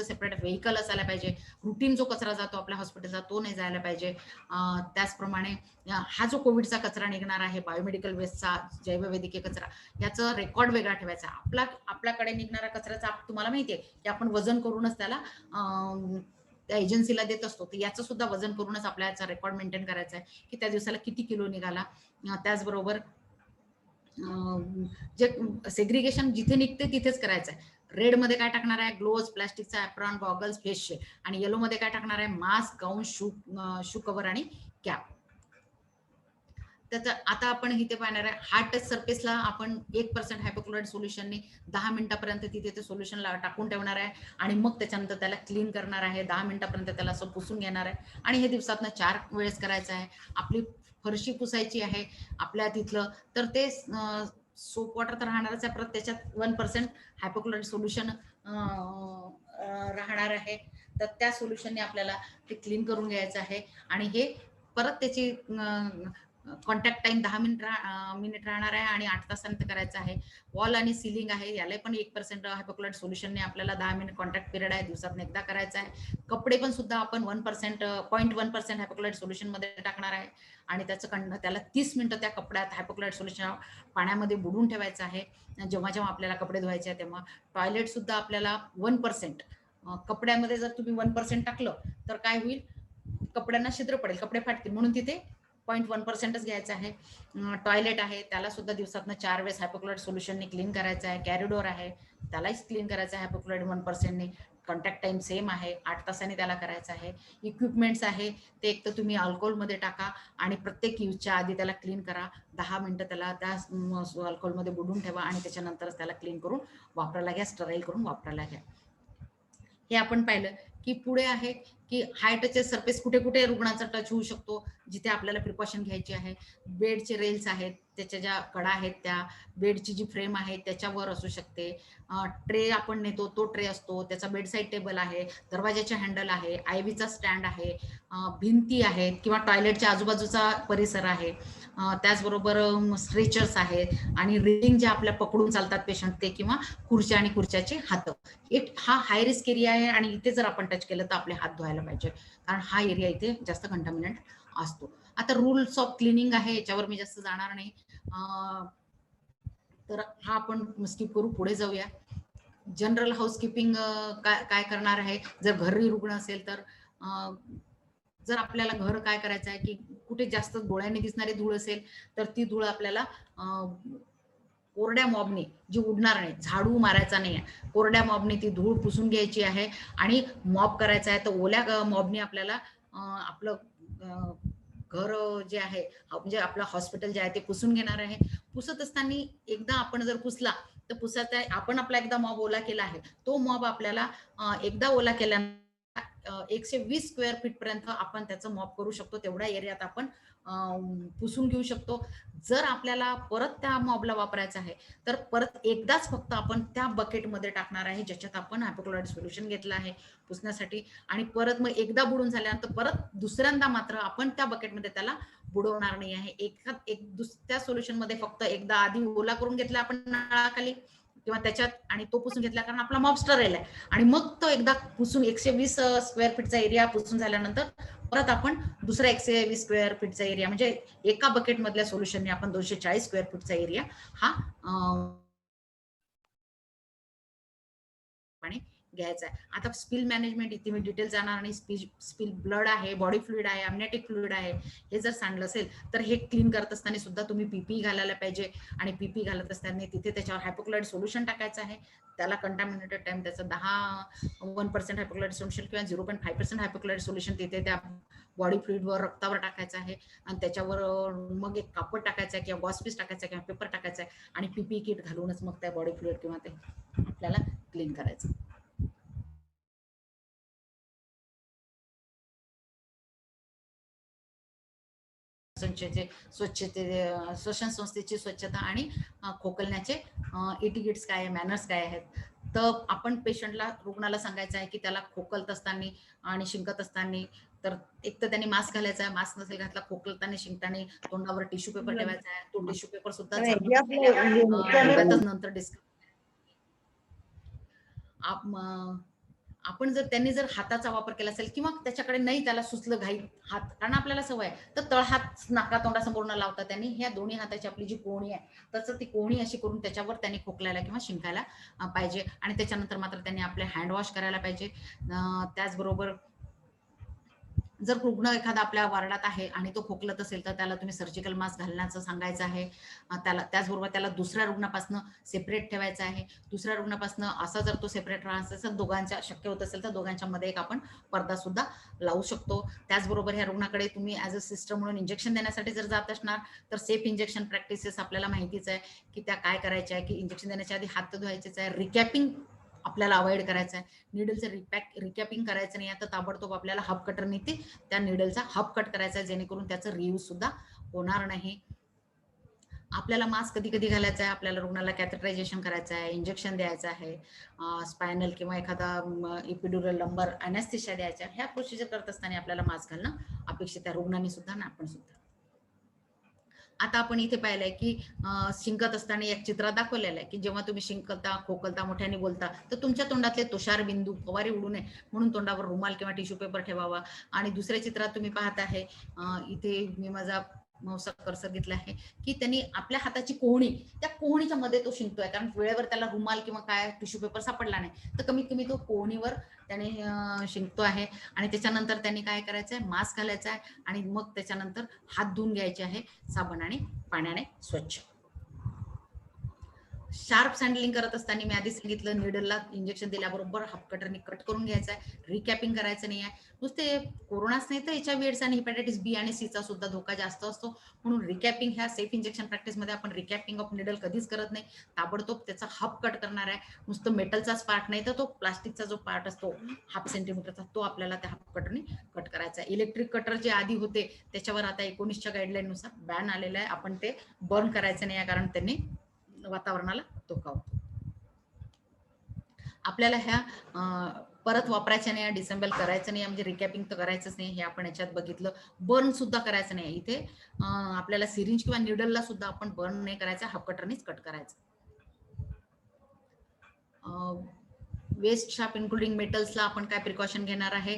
सेपरेट व्हेकल असायला पाहिजे. रुटीन जो कचरा जातो आपल्या हॉस्पिटलचा तो नाही जायला पाहिजे. त्याचप्रमाणे हा जो कोविडचा कचरा निघणार आहे, बायोमेडिकल वेस्टचा, जैववैद्यकीय कचरा, याचं रेकॉर्ड वेगळा ठेवायचा. आपल्याकडे निघणारा कचऱ्याचा तुम्हाला माहितीये की आपण वजन करूनच त्याला त्या एजन्सीला देत असतो. तर याचं सुद्धा वजन करूनच आपल्याचा रेकॉर्ड मेंटेन करायचा आहे की त्या दिवसाला किती किलो निघाला. त्याचबरोबर जे सेग्रिगेशन जिथे निघते तिथेच करायचं आहे. रेड मध्ये काय टाकणार आहे, ग्लोव्ज, प्लास्टिकचा ऍप्रॉन, गॉगल्स, फेस शिल्ड. आणि येलो मध्ये काय टाकणार आहे, मास्क, गाऊन, शू कव्हर आणि कॅप. त्याचा आता आपण इथे पाहणार आहे हार्ड टच सरफेसला आपण 1% हायपोक्लोराइड सोल्युशनने 10 मिनिटापर्यंत तिथे ते सोल्युशन टाकून ठेवणार आहे आणि मग त्याच्यानंतर त्याला क्लीन करणार आहे. 10 मिनिटापर्यंत त्याला असं पुसून घेणार आहे आणि हे दिवसातनं 4 वेळेस करायचं आहे. आपली फरशी पुसायची आहे आपल्या तिथलं, तर ते सोप वॉटर तर राहणारच आहे, परत त्याच्यात 1% हायपोक्लोराइड सोल्युशन राहणार आहे. तर त्या सोल्युशनने आपल्याला ते क्लीन करून घ्यायचं आहे आणि हे परत त्याची कॉन्टॅक्ट टाइम 10 मिनिट राहणार आहे आणि 8 तासानंतर करायचं आहे. वॉल आणि सिलिंग आहे, याला पण 1% हायपोक्लोराइड सोल्युशनने आपल्याला 10 मिनिट कॉन्टॅक्ट पिरियड आहे, दिवसात एकदा करायचा आहे. कपडे पण सुद्धा आपण 0.1% हायपोक्लोराइड सोल्युशन मध्ये टाकणार आहे आणि त्याला 30 मिनिटं त्या कपड्यात हायपोक्लोराइड सोल्युशन पाण्यामध्ये बुडवून ठेवायचं आहे. जेव्हा जेव्हा आपल्याला कपडे धुवायचे आहे तेव्हा टॉयलेट सुद्धा आपल्याला 1%, कपड्यामध्ये जर तुम्ही 1% टाकलं तर काय होईल, कपड्यांना छिद्र पडेल, कपडे फाटतील, म्हणून तिथे 0.1%च घ्यायचं आहे. टॉयलेट आहे, त्याला सुद्धा दिवसातनं 4 वेळेस हायपोक्लोराइड सोल्युशनने क्लीन करायचं आहे. कॅरिडोर आहे, त्यालाही क्लीन करायचं आहे हायपोक्लोराइड 1%ने. कॉन्टॅक्ट टाइम सेम आहे, 8 तासांनी त्याला करायचं आहे. इक्विपमेंट्स आहे, ते एक तर तुम्ही अल्कोहोलमध्ये टाका आणि प्रत्येक यूजच्या आधी त्याला क्लीन करा. 10 मिनिटं त्याला त्या अल्कोहोलमध्ये बुडवून ठेवा आणि त्याच्यानंतरच त्याला क्लीन करून वापरायला घ्या, स्टराईल करून वापरायला घ्या. हे आपण पाहिलं की पुढे आहे की हाय टचेस सरफेस कुठे कुठे रुग्णाचा टच होऊ शकतो, जिथे आपल्याला प्रिकॉशन घ्यायची आहे. बेडचे रेल्स आहेत, त्याच्या ज्या कडा आहेत, त्या बेडची जी फ्रेम आहे त्याच्यावर असू शकते. ट्रे आपण नेतो तो ट्रे असतो, त्याचा बेडसाईड टेबल आहे, दरवाजाचे हँडल आहे, आयव्हीचा स्टँड आहे, भिंती आहेत किंवा टॉयलेटच्या आजूबाजूचा परिसर आहे. त्याचबरोबर स्ट्रेचर्स आहेत आणि रेलिंग जे आपल्या पकडून चालतात पेशंट ते, किंवा खुर्च्या आणि खुर्च्याचे हात. हा हाय रिस्क एरिया आहे आणि इथे जर आपण टच केलं तर आपले हात धुवायला पाहिजे, कारण हा एरिया इथे जास्त कंटामिनेंट असतो. आता रूल्स ऑफ क्लिनिंग आहे, याच्यावर मी जास्त जाणार नाही, तर हा आपण स्किप करू, पुढे जाऊया. जनरल हाऊसकीपिंग काय करणार आहे, जर घरी रुग्ण असेल तर जर आपल्याला घर काय करायचं आहे की कुठे जास्त डोळ्याने दिसणारी धूळ असेल तर ती धूळ आपल्याला कोरड्या मॉबने, जी उडणार नाही, झाडू मारायचा नाही आहे, कोरड्या मॉबने ती धूळ पुसून घ्यायची आहे आणि मॉब करायचा आहे. तर ओल्या मॉबने आपल्याला आपलं घर जे आहे, म्हणजे आपलं हॉस्पिटल जे आहे ते पुसून घेणार आहे. पुसत असताना एकदा आपण जर पुसला तर पुसायचा आहे, आपण आपला एकदा मॉब ओला केला आहे, तो मॉब आपल्याला एकदा ओला केल्यानंतर 120 स्क्वेअर फीट पर्यंत आपण त्याचं मॉप करू शकतो, तेवढ्या एरियात आपण पुसून घेऊ शकतो. जर आपल्याला परत त्या मॉबला वापरायचं आहे तर परत एकदाच फक्त आपण त्या बकेटमध्ये टाकणार आहे, ज्याच्यात आपण हायपोक्लोराइड सोल्युशन घेतलं आहे पुसण्यासाठी, आणि परत मग एकदा बुडून झाल्यानंतर परत दुसऱ्यांदा मात्र आपण त्या बकेटमध्ये त्याला बुडवणार नाही आहे. त्या सोल्युशन मध्ये फक्त एकदा आधी ओला करून घेतला आपण नळाखाली किंवा त्याच्यात, आणि तो पुसून घेतला कारण आपला मॉब स्टरेल आहे, आणि मग तो एकदा पुसून 120 स्क्वेअर फीटचा एरिया पुसून झाल्यानंतर परत आपण दुसरा 120 स्क्वेअर फीटचा एरिया, म्हणजे एका बकेट मधल्या सोल्युशनने आपण 240 स्क्वेअर फीटचा एरिया हा घ्यायचा आहे. आता स्पिल मॅनेजमेंट इथे मी डिटेल जाणार आणि स्पिल ब्लड आहे, बॉडी फ्लुइड आहे, अमनेटिक फ्लुइड आहे, हे जर सांडलं असेल तर हे क्लीन करत असताना सुद्धा तुम्ही पीपी घालायला पाहिजे, आणि पीपी घालत असताना तिथे त्याच्यावर हायपोक्लोराइड सोल्युशन टाकायचं आहे. त्याला कंटामिनेटेड टाइम त्याचा 1% हायपोक्लोराइड सोल्युशन किंवा 0.5% हायपोक्लोराइड सोल्युशन तिथे त्या बॉडी फ्लुइडवर, रक्तावर टाकायचं आहे, आणि त्याच्यावर मग एक कापड टाकायचं आहे किंवा गॉसपीस टाकायचं आहे किंवा पेपर टाकायचा आहे, आणि पीपी किट घालूनच मग त्या बॉडी फ्लुइड किंवा ते आपल्याला क्लीन करायचं. श्वसन संस्थेची स्वच्छता आणि खोकलण्याचे इटिकेट्स काय आहे, मॅनर्स काय आहेत. तर आपण पेशंटला, रुग्णाला सांगायचं आहे की त्याला खोकलत असताना आणि शिंकत असताना तर एक तर त्यांनी मास्क घालायचा आहे, मास्क नसेल घातला, खोकलताना शिंकताना तोंडावर टिश्यू पेपर ठेवायचा आहे. तो टिश्यू पेपर सुद्धा नंतर आपण जर त्यांनी जर हाताचा वापर केला असेल किंवा त्याच्याकडे नाही, त्याला सुचलं घाईत हात, कारण आपल्याला सवय आहे, तर तळहात नाका तोंडासमोर न लावता त्यांनी ह्या दोन्ही हाताची आपली जी कोणी आहे तसं ती कोणी अशी करून त्याच्यावर त्यांनी खोकलायला किंवा शिंकायला पाहिजे, आणि त्याच्यानंतर मात्र त्यांनी आपले हँड वॉश करायला पाहिजे. त्याचबरोबर जर रुग्ण एखादा आपल्या वार्डात आहे आणि तो खोकलत असेल तर त्याला तुम्ही सर्जिकल मास्क घालण्याचं सांगायचं आहे. त्याचबरोबर त्याला दुसऱ्या रुग्णापासून सेपरेट ठेवायचं आहे. दुसऱ्या रुग्णापासून असा जर तो सेपरेट राहायचा असेल, दोघांच्या शक्य होत असेल तर दोघांच्या मध्ये एक आपण पडदा सुद्धा लावू शकतो. त्याचबरोबर ह्या रुग्णाकडे तुम्ही ॲज अ सिस्टर म्हणून इंजेक्शन देण्यासाठी जर जात असणार तर सेफ इंजेक्शन प्रॅक्टिसेस आपल्याला माहितीच आहे की त्या काय करायच्या आहे, की इंजेक्शन देण्याच्या आधी हात धुवायचेच आहे. रिकॅपिंग आपल्याला अवॉइड करायचं आहे. निडलचं रिकॅपिंग करायचं नाही आहे, तर ताबडतोब आपल्याला हब कटरने ते त्या निडलचा हब कट करायचा आहे, जेणेकरून त्याचं रियूज सुद्धा होणार नाही. आपल्याला मास्क कधी कधी घालायचा आहे, आपल्याला रुग्णाला कॅथेटरायझेशन करायचं आहे, इंजेक्शन द्यायचं आहे, स्पायनल किंवा एखादा इपिड्युरल लंबर अॅनेस्थेशिया द्यायचा आहे. ह्या प्रोसिजर करत असताना आपल्याला मास्क घालणं अपेक्षित आहे, रुग्णांनी सुद्धा आणि आपण सुद्धा. आता आपण इथे पाहिलंय की शिंकत असताना एक चित्र दाखवलेलं आहे की जेव्हा तुम्ही शिंकता, खोकलता, मोठ्याने बोलता तर तुमच्या तोंडातले तुषार बिंदू फवारी उडू नये म्हणून तोंडावर रुमाल किंवा टिश्यू पेपर ठेवावा. आणि दुसऱ्या चित्रात तुम्ही पाहत आहे, इथे मी माझा माऊसचा कर्सर घेतला आहे की त्यांनी आपल्या हाताची कोहणी, त्या कोहणीच्या मध्ये तो शिंकतोय, कारण वेळेवर त्याला रुमाल किंवा काय टिश्यू पेपर सापडला नाही, तर कमीत कमी तो कोहणीवर त्याने शिंकतो आहे. आणि त्याच्यानंतर त्यांनी काय करायचं आहे, मास्क घालायचा आहे आणि मग त्याच्यानंतर हात धुवून घ्यायचे आहे साबण आणि पाण्याने स्वच्छ. शार्प सँडलिंग करत असताना मी आधी सांगितलं, निडलला इंजेक्शन दिल्याबरोबर हाफकटरने कट करून घ्यायचं आहे, रिकॅपिंग करायचं नाही आहे. नुसते कोरोनाच नाही तर HIV एड्स आणि हेपॅटायटिस B आणि C चा सुद्धा धोका जास्त असतो, म्हणून रिकॅपिंग ह्या सेफ इंजेक्शन प्रॅक्टिसमध्ये आपण रिकॅपिंग ऑफ निडल कधीच करत नाही. ताबडतोब त्याचा हाफ कट करणार आहे. नुसतं मेटलचाच पार्ट नाही तर तो प्लास्टिकचा जो पार्ट असतो 1/2 सेंटीमीटरचा, तो आपल्याला त्या हाफ कटरने कट करायचा आहे. इलेक्ट्रिक कटर जे आधी होते त्याच्यावर आता 19च्या गाईडलाईन नुसार बॅन आलेला आहे. आपण ते बर्न करायचं नाही आहे, कारण त्यांनी वातावरणाला धोका होतो. आपल्याला ह्या परत वापरायच्या नाही, डिसेंबल करायचं नाही, म्हणजे रिकॅपिंग तर करायचंच नाही, हे आपण याच्यात बघितलं. बर्न सुद्धा करायचं नाही. इथे आपल्याला सिरिंज किंवा निडलला सुद्धा आपण बर्न नाही करायचं, हाफ कटरनेच कट करायचं. वेस्ट शाप इन्क्लुडिंग मेटल्सला आपण काय प्रिकॉशन घेणार आहे,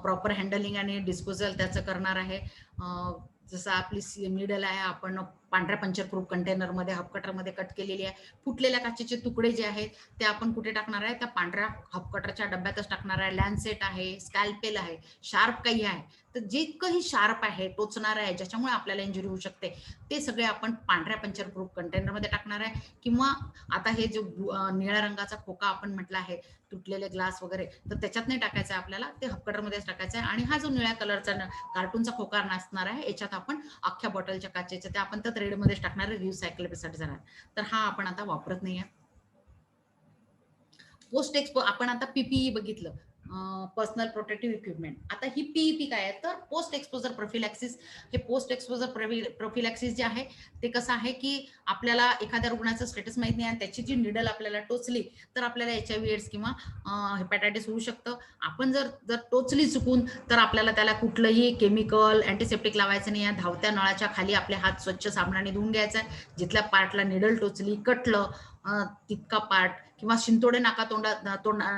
प्रॉपर हँडलिंग आणि डिस्पोजल त्याचं करणार आहे. जसं आपली निडल आहे, आपण पांढऱ्या पंचर प्रूफ कंटेनरमध्ये हाफकटरमध्ये कट केलेली आहे. फुटलेल्या काचेचे तुकडे जे आहेत ते आपण कुठे टाकणार आहे, त्या पांढऱ्या हाफकटरच्या डब्यातच टाकणार आहे. लॅन्सेट आहे, स्कॅल्पेल आहे, शार्प काही आहे, तर जितकंही शार्प आहे, टोचणार आहे, ज्याच्यामुळे आपल्याला इंजुरी होऊ शकते, ते सगळे आपण पांढऱ्या पंचर प्रूफ कंटेनरमध्ये टाकणार आहे. किंवा आता हे जो निळ्या रंगाचा खोका आपण म्हटलं आहे, तुटलेले ग्लास वगैरे, तर त्याच्यात नाही टाकायचं आहे आपल्याला, ते हाफकटरमध्येच टाकायचं आहे. आणि हा जो निळ्या कलरचा कार्टूनचा खोका नसणार आहे, याच्यात आपण अख्ख्या बॉटलच्या काचेच्या त्या आपण तर रेडमध्येच टाकणार आहे, रिसायकलेबलसाठी जाणार, तर हा आपण आता वापरत नाही आहे. पोस्ट एक्सपो आपण आता PPE बघितलं, पर्सनल प्रोटेक्टिव्ह इक्विपमेंट. आता ही PEP काय आहे, तर पोस्ट एक्सपोजर प्रोफिलॅक्सिस. हे पोस्ट एक्सपोजर प्रोफिलॅक्सिस जे आहे ते कसं आहे की आपल्याला एखाद्या रुग्णाचं स्टेटस माहित नाही आणि त्याची जी निडल आपल्याला टोचली तर आपल्याला HIV एड्स किंवा हेपॅटायटिस होऊ शकतं. आपण जर टोचली चुकून तर आपल्याला त्याला कुठलंही केमिकल अँटीसेप्टिक लावायचं नाही आहे. धावत्या नळाच्या खाली आपले हात स्वच्छ साबणाने धुवून घ्यायचा आहे. जिथल्या पार्टला निडल टोचली, कटलं तितका पार्ट, किंवा शिंतोडे नाका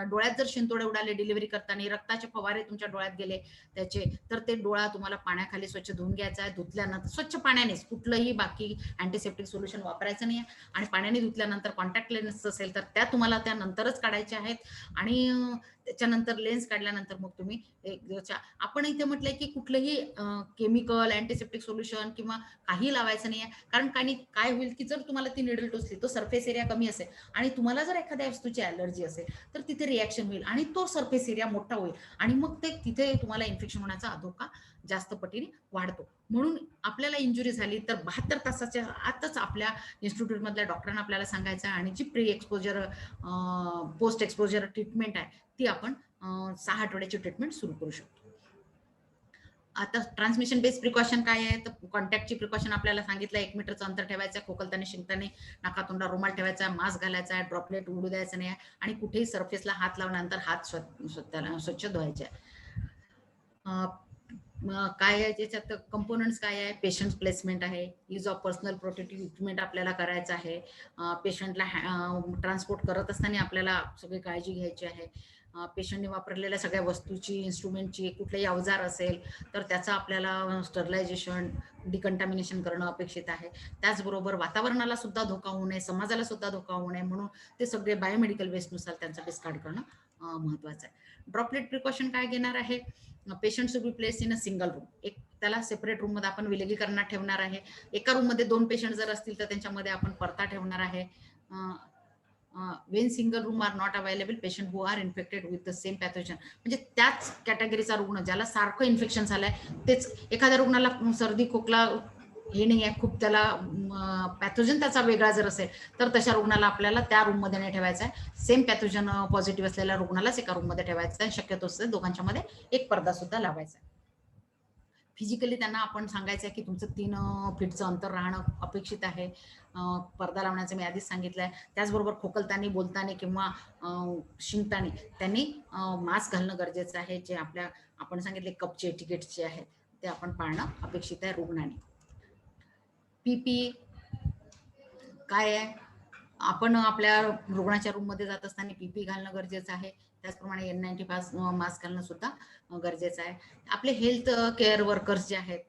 डोळ्यात जर शिंतोडे उडाले डिलिव्हरी करताना, रक्ताचे फवारे तुमच्या डोळ्यात गेले त्याचे, तर ते डोळा तुम्हाला पाण्याखाली स्वच्छ धुवून घ्यायचा आहे. धुतल्यानंतर स्वच्छ पाण्यानेच, कुठलंही बाकी अँटीसेप्टिक सोल्युशन वापरायचं नाही आहे. आणि पाण्याने धुतल्यानंतर कॉन्टॅक्ट लेन्स असेल तर त्या तुम्हाला त्यानंतरच काढायच्या आहेत. आणि त्याच्यानंतर लेन्स काढल्यानंतर मग तुम्ही आपण इथे म्हटलंय की कुठलंही केमिकल अँटीसेप्टिक सोल्युशन किंवा काही लावायचं नाही आहे. कारण काय होईल की जर तुम्हाला ती निडल टोचली, तो सरफेस एरिया कमी असेल आणि तुम्हाला जर एखाद्या वस्तूची ॲलर्जी असेल तर तिथे रिॲक्शन होईल आणि तो सरफेस एरिया मोठा होईल आणि मग ते तिथे तुम्हाला इन्फेक्शन होण्याचा धोका जास्त पटीने वाढतो. म्हणून आपल्याला इंजुरी झाली तर 72 तासाच्या आतच आपल्या इन्स्टिट्यूट मधल्या डॉक्टरांना आपल्याला सांगायचं आहे आणि जी pre exposure post exposure treatment आहे ती आपण 6 आठवड्याची ट्रीटमेंट सुरू करू शकतो. आता ट्रान्समिशन बेस्ड प्रिकॉशन काय आहे, तर कॉन्टॅक्टची प्रिकॉशन आपल्याला सांगितलं, 1 मीटरचं अंतर ठेवायचं, खोकलताना शिंकताना नाकातोंडा रुमाल ठेवायचा, मास्क घालायचा, ड्रॉपलेट उडू द्यायचं नाही आणि कुठेही सरफेसला हात लावल्यानंतर हात स्वच्छ धुवायचे. काय आहे त्याच्यात कंपोनंट्स काय आहे, पेशंट प्लेसमेंट आहे, use of personal protective equipment आपल्याला करायचं आहे. पेशंटला ट्रान्सपोर्ट करत असताना आपल्याला सगळी काळजी घ्यायची आहे. पेशंटने वापरलेल्या सगळ्या वस्तूची, इन्स्ट्रुमेंटची, कुठलेही अवजार असेल तर त्याचं आपल्याला स्टरलायझेशन, डिकंटामिनेशन करणं अपेक्षित आहे. त्याचबरोबर वातावरणाला सुद्धा धोका होऊ नये, समाजाला सुद्धा धोका होऊ नये म्हणून ते सगळे बायोमेडिकल वेस्टनुसार त्यांचं डिस्कार्ड करणं महत्वाचं आहे. ड्रॉपलेट प्रिकॉशन काय घेणार आहे? Patient should be place in a single room. एक त्याला सेपरेट रूम मध्ये आपण विलगीकरणात ठेवणार आहे. एका रूम मध्ये 2 पेशंट जर असतील तर त्यांच्यामध्ये आपण परता ठेवणार आहे. When single room are not available, patient who are infected with the same pathogen, म्हणजे त्याच कॅटेगरीचा रुग्ण ज्याला सारखं इन्फेक्शन झालंय तेच. एखाद्या रुग्णाला सर्दी खोकला हे नाही आहे, खूप त्याला पॅथोजन त्याचा वेगळा जर असेल तर तशा रुग्णाला आपल्याला त्या रूम मध्ये नाही ठेवायचा आहे. सेम पॅथोजन पॉझिटिव्ह असलेल्या रुग्णालाच एका रूम मध्ये ठेवायचं आहे. शक्यतो दोघांच्या मध्ये एक पडदा सुद्धा लावायचा आहे. फिजिकली त्यांना आपण सांगायचं आहे की तुमचं 3 फीटचं अंतर राहणं अपेक्षित आहे. पडदा लावण्याचं मी आधीच सांगितलंय. त्याचबरोबर खोकलताना, बोलताना किंवा शिंकताना त्यांनी मास्क घालणं गरजेचं आहे. जे आपण सांगितले कपचे एटिकेट्स आहेत ते आपण पाळणं अपेक्षित आहे रुग्णाने. पीपी काय आहे? आपण आपल्या रुग्णाच्या रूम मध्ये जात असताना पीपी घालणं गरजेचं आहे. त्याचप्रमाणे N95 मास्क घालणं सुद्धा गरजेचं आहे. आपले हेल्थ केअर वर्कर्स जे आहेत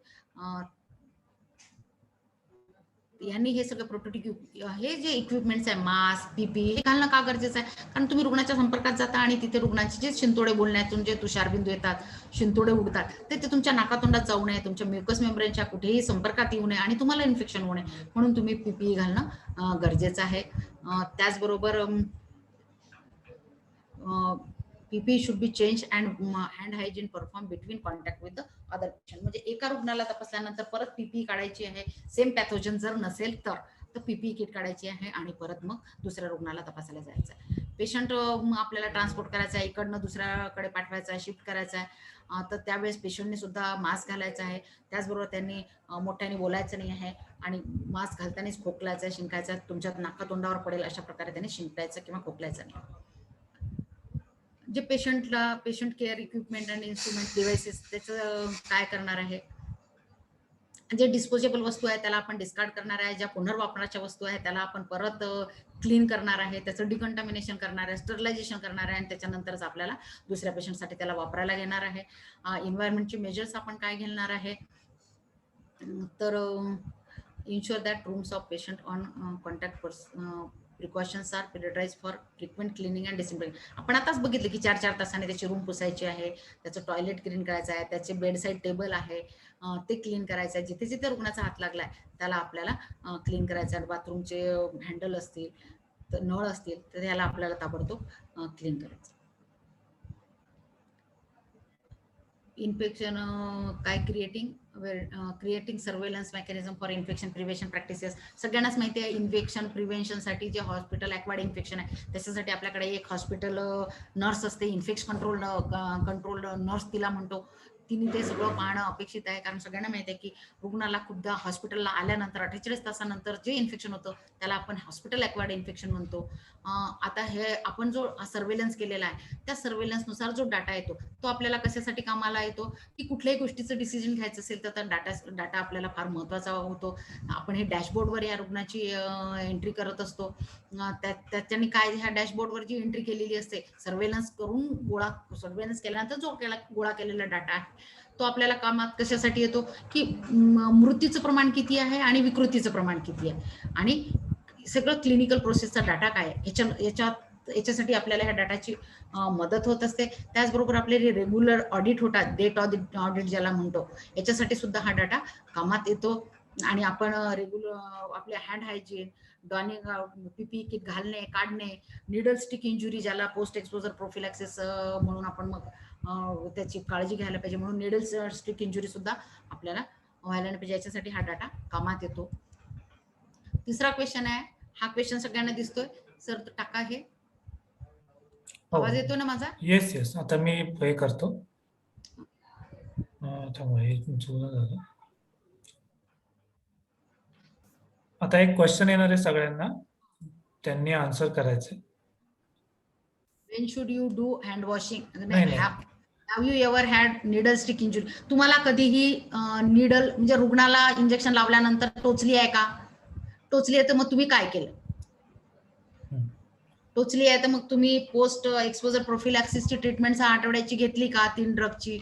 यांनी हे सगळं प्रोटेक्टिव्ह हे जे इक्विपमेंट्स आहे, मास्क, पीपी हे घालणं का गरजेचं आहे? कारण तुम्ही रुग्णाच्या संपर्कात जाता आणि तिथे रुग्णाचे जे शिंतोडे बोलण्यातून जे तुषारबिंदू येतात, शिंतोडे उडतात, ते तुमच्या नाकातोंडात जाऊ नये, तुमच्या म्युकस मेम्ब्रेनच्या कुठेही संपर्कात येऊ नये आणि तुम्हाला इन्फेक्शन होऊ नये म्हणून तुम्ही पीपी घालणं गरजेचं आहे. त्याचबरोबर पीपी should be change and hand hygiene perform between contact with the other patient. म्हणजे एका रुग्णाला तपासल्यानंतर परत पीपी काढायची आहे. सेम पॅथोजन जर नसेल तर पीपी किट काढायची आहे आणि परत मग दुसऱ्या रुग्णाला तपासायला जायचं आहे. पेशंट आपल्याला ट्रान्सपोर्ट करायचा आहे, इकडनं दुसऱ्याकडे पाठवायचा आहे, शिफ्ट करायचा आहे, तर त्यावेळेस पेशंटने सुद्धा मास्क घालायचा आहे. त्याचबरोबर त्यांनी मोठ्याने बोलायचं नाही आहे आणि मास्क घालतानाच खोकलायचं, शिंकायचं, तुमच्या नाकातोंडावर पडेल अशा प्रकारे त्यांनी शिंकायचं किंवा खोकलायचं नाही. जे पेशंट केअर इक्विपमेंट आणि इन्स्ट्रुमेंट डिव्हाइसेस त्याचं काय करणार आहे? जे डिस्पोजेबल वस्तू आहे त्याला आपण डिस्कार्ड करणार आहे. ज्या पुनर्वापराच्या वस्तू आहे त्याला आपण परत क्लीन करणार आहे, त्याचं डिकंटामिनेशन करणार आहे, स्टरलायझेशन करणार आहे आणि त्याच्यानंतरच आपल्याला दुसऱ्या पेशंटसाठी त्याला वापरायला घेणार आहे. एन्व्हायरमेंटचे मेजर्स आपण काय घेणार आहे? तर ensure that rooms of patient on contact precautions are prioritise for frequent cleaning and discipline. आपण आताच बघितले की 4-4 तासाने त्याची रूम पुसायची आहे, त्याचं टॉयलेट क्लीन करायचं आहे, त्याचे बेडसाईड टेबल आहे ते क्लीन करायचं आहे. जिथे जिथे रुग्णाचा हात लागलाय त्याला आपल्याला क्लीन करायचं आहे. बाथरूमचे हँडल असतील, तर नळ असतील तर त्याला आपल्याला ताबडतोब क्लीन करायचं. इन्फेक्शन काय creating surveillance mechanism for infection prevention practices. सगळ्यांनाच माहिती आहे इन्फेक्शन प्रिव्हेंशनसाठी जे हॉस्पिटल ॲक्वायर्ड इन्फेक्शन आहे त्याच्यासाठी आपल्याकडे एक हॉस्पिटल नर्स असते, इन्फेक्शन कंट्रोल नर्स तिला म्हणतो. तिने ते सगळं पाहणं अपेक्षित आहे. कारण सगळ्यांना माहिती आहे की रुग्णाला खूपदा हॉस्पिटलला आल्यानंतर 48 तासानंतर जे इन्फेक्शन होतं त्याला आपण हॉस्पिटल ॲक्वायर्ड इन्फेक्शन म्हणतो. आता हे आपण जो सर्वेलन्स केलेला आहे त्या सर्वेलन्सनुसार जो डाटा येतो तो आपल्याला कशासाठी कामाला येतो की कुठल्याही गोष्टीचं डिसिजन घ्यायचं असेल तर डाटा आपल्याला फार महत्त्वाचा होतो. आपण हे डॅशबोर्डवर या रुग्णाची एंट्री करत असतो. त्याच्याने काय ह्या डॅशबोर्डवर जी एंट्री केलेली असते सर्वेलन्स केल्यानंतर जो गोळा केलेला डाटा आहे तो आपल्याला कामात कशासाठी येतो की मृत्यूचं प्रमाण किती आहे आणि विकृतीचं प्रमाण किती आहे आणि सगळं क्लिनिकल प्रोसेसचा डाटा काय आहे याच्यासाठी आपल्याला ह्या डाटाची मदत होत असते. त्याचबरोबर आपले रेग्युलर ऑडिट होतात, डेट ऑडिट ज्याला म्हणतो, याच्यासाठी सुद्धा हा डाटा कामात येतो. आणि आपण रेग्युलर आपले हँड हायजीन, डॉनिंग, पीपी किट घालणे, काढणे, निडल स्टिक इंजुरी ज्याला पोस्ट एक्सपोजर प्रोफिलॅक्सिस म्हणून आपण मग त्याची काळजी घ्यायला पाहिजे. म्हणून निडल स्टिक इंजुरी सुद्धा आपल्याला व्हायला नाही पाहिजे, याच्यासाठी हा डाटा कामात येतो. तिसरा क्वेश्चन आहे, हा क्वेश्चन सगळ्यांना दिसतोय सर, टाका हे. आवाज येतो ना माझा? येस. आता मी हे करतो. हे जुनं झालं. आता एक क्वेश्चन येणार आहे सगळ्यांना, त्यांनी आन्सर करायचे. When should you do hand washing? नाही. Have you ever had needle stick injury? तुम्हाला कधीही निडल म्हणजे रुग्णाला इंजेक्शन लावल्यानंतर टोचली आहे का? टोचली आहे तर मग तुम्ही काय केलं? टोचली आहे तर मग तुम्ही पोस्ट एक्सपोजर प्रोफिलॅक्सिसची ट्रीटमेंट 6 आठवड्याची घेतली का? 3 ड्रगची?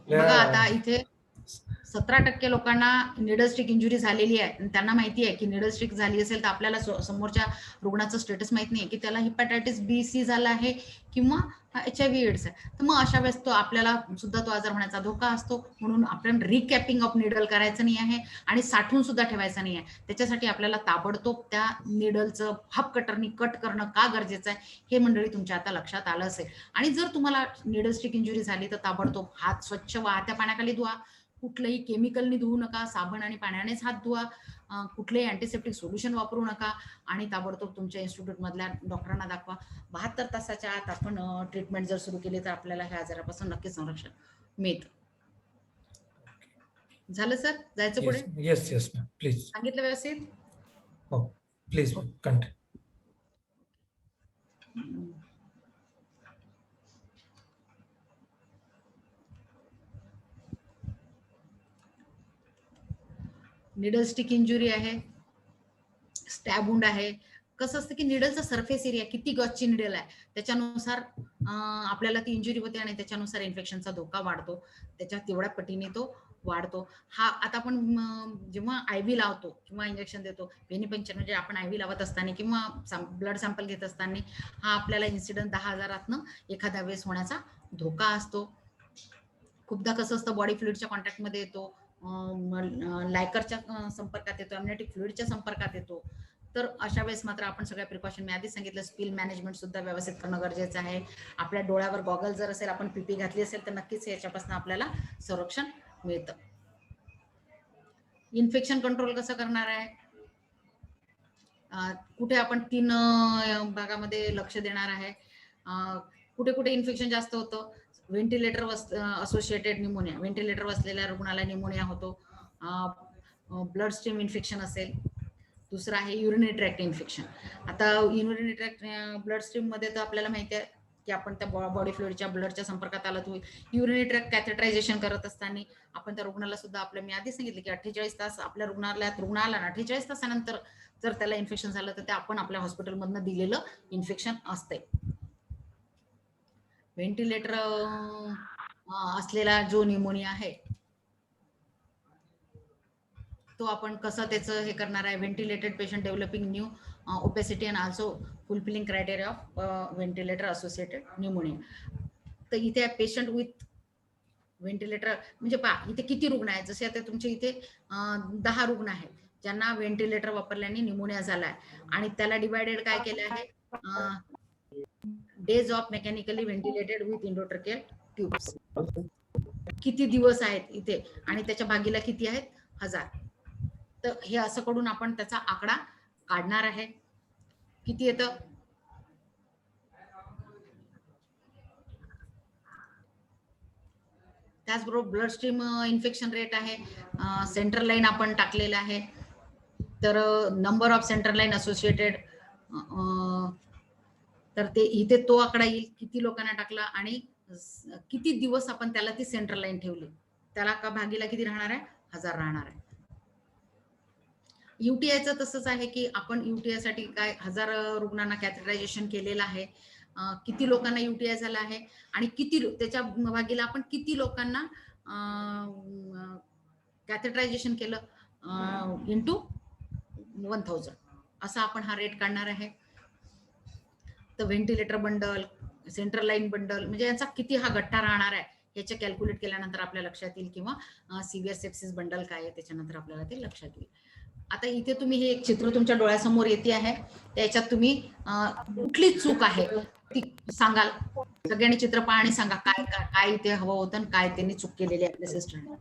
बघा आता इथे 17% लोकांना निडल स्टिक इंजुरी झालेली आहे आणि त्यांना माहिती आहे की निडल स्टिक झाली असेल तर आपल्याला समोरच्या रुग्णाचं स्टेटस माहित नाही की त्याला हेपॅटायटिस बी सी झाला आहे किंवा HIV एड्स आहे. तर मग अशा वेळेस तो आपल्याला सुद्धा तो आजार होण्याचा धोका असतो. म्हणून आपण रिकॅपिंग ऑफ निडल करायचं नाही आहे आणि साठवून सुद्धा ठेवायचं नाही आहे. त्याच्यासाठी आपल्याला ताबडतोब त्या निडलचं हाफ कटरनी कट करणं का गरजेचं आहे हे मंडळी तुमच्या आता लक्षात आलं असेल. आणि जर तुम्हाला निडल स्टिक इंजुरी झाली तर ताबडतोब हात स्वच्छ वाहत्या पाण्याखाली धुवा. कुठलंही केमिकलनी धुवू नका. साबण आणि पाण्यानेच हात धुवा. कुठलेही अँटीसेप्टिक सोल्युशन वापरू नका आणि ताबडतोब तुमच्या इन्स्टिट्यूट मधल्या डॉक्टरांना दाखवा. 72 तासाच्या आत आपण ट्रीटमेंट जर सुरू केली तर आपल्याला ह्या आजारापासून नक्कीच संरक्षण मिळतं. झालं सर, जायचं पुढे? Yes ma'am, please. सांगितलं व्यवस्थित? हो, please continue. Needle stick injury आहे, स्टॅब वुंड आहे. कसं असतं की निडलचा सरफेस एरिया किती गजची निडल आहे त्याच्यानुसार आपल्याला ती इंजुरी होते आणि त्याच्यानुसार इन्फेक्शनचा धोका वाढतो. त्याच्या तेवढ्या पटीने तो वाढतो. हा आता आपण जेव्हा IV लावतो किंवा इंजेक्शन देतो, व्हेनिपंक्चर म्हणजे आपण IV लावत असताना किंवा ब्लड सॅम्पल घेत असताना हा आपल्याला इन्सिडेंट 10,000 एखाद्या वेळेस होण्याचा धोका असतो. खूपदा कसं असतं बॉडी फ्लुइडच्या कॉन्टॅक्टमध्ये येतो, लायकरच्या संपर्कात येतो, अम्नियोटिक फ्लुइडच्या संपर्कात येतो. तर अशा वेळेस मात्र आपण सगळ्या प्रिकॉशन मी आधी सांगितलं स्पिल मॅनेजमेंट सुद्धा व्यवस्थित करणं गरजेचं आहे. आपल्या डोळ्यावर गॉगल जर असेल, आपण PP घातली असेल तर नक्कीच याच्यापासून आपल्याला संरक्षण मिळतं. इन्फेक्शन कंट्रोल कसं करणार आहे? कुठे आपण 3 भागामध्ये लक्ष देणार आहे. कुठे कुठे इन्फेक्शन जास्त होतं? व्हेंटिलेटर असोसिएटेड निमोनिया, व्हेंटिलेटर बसलेल्या रुग्णाला निमोनिया होतो. ब्लड स्ट्रीम इन्फेक्शन असेल. दुसरं आहे युरिनरी ट्रॅक्ट इन्फेक्शन. आता युरिनरी ट्रॅक्ट ब्लड स्ट्रीम मध्ये तर आपल्याला माहिती आहे की आपण त्या बॉडी फ्लुइडच्या ब्लडच्या संपर्कात आलं तर युरिनरी ट्रॅक्ट कॅथेटरायझेशन करत असताना आपण त्या रुग्णाला सुद्धा मी आधी सांगितलं की 48 तास आपल्या रुग्णालयात रुग्ण आला ना, 48 तासानंतर जर त्याला इन्फेक्शन झालं तर ते आपण आपल्या हॉस्पिटलमधनं दिलेलं इन्फेक्शन असते. व्हेंटिलेटर असलेला जो निमोनिया आहे तो आपण कसं त्याचं हे करणार आहे? Ventilated patient developing new opacity and also fulfilling criteria of ventilator associated pneumonia. तर इथे पेशंट विथ व्हेंटिलेटर म्हणजे पहा इथे किती रुग्ण आहेत. जसे आता तुमच्या इथे 10 रुग्ण आहेत ज्यांना व्हेंटिलेटर वापरल्याने न्यूमोनिया झाला आहे आणि त्याला डिवायडेड काय केलं आहे? Days of mechanically ventilated with endotracheal tubes. किती दिवस आहेत इथे आणि त्याच्या भागीला किती आहेत? 1000. तर हे असं कडून आपण त्याचा आकडा काढणार आहे. किती येतं? त्याचबरोबर ब्लड स्ट्रीम इन्फेक्शन रेट आहे. सेंट्रल लाईन आपण टाकलेलं आहे. तर number of central line associated, तर ते इथे तो आकडा येईल किती लोकांना टाकला आणि किती दिवस आपण त्याला ती सेंट्रल लाईन ठेवली. त्याला का भागीला किती राहणार आहे? 1000 राहणार आहे. UTIचं तसंच आहे की आपण UTI साठी काय 1000 रुग्णांना कॅथेटरायझेशन केलेलं आहे. किती लोकांना UTI झाला आहे आणि किती त्याच्या भागीला आपण किती लोकांना कॅथेटरायझेशन केलं इंटू 1000 असा आपण हा रेट काढणार आहे. तर ventilator bundle, central line bundle म्हणजे यांचा किती हा गठ्ठा राहणार आहे याचे कॅल्क्युलेट केल्यानंतर आपल्या लक्षात येईल किंवा सिव्हिअर सेप्सिस बंडल काय आहे त्याच्यानंतर आपल्याला ते लक्षात येईल. आता इथे तुम्ही हे एक चित्र तुमच्या डोळ्यासमोर येते आहे. त्याच्यात तुम्ही कुठली चूक आहे ती सांगाल. सगळ्यांनी चित्र पहा आणि सांगा काय काय इथे हवं होतं आणि काय त्यांनी चूक केलेली आपल्या सिस्टरने.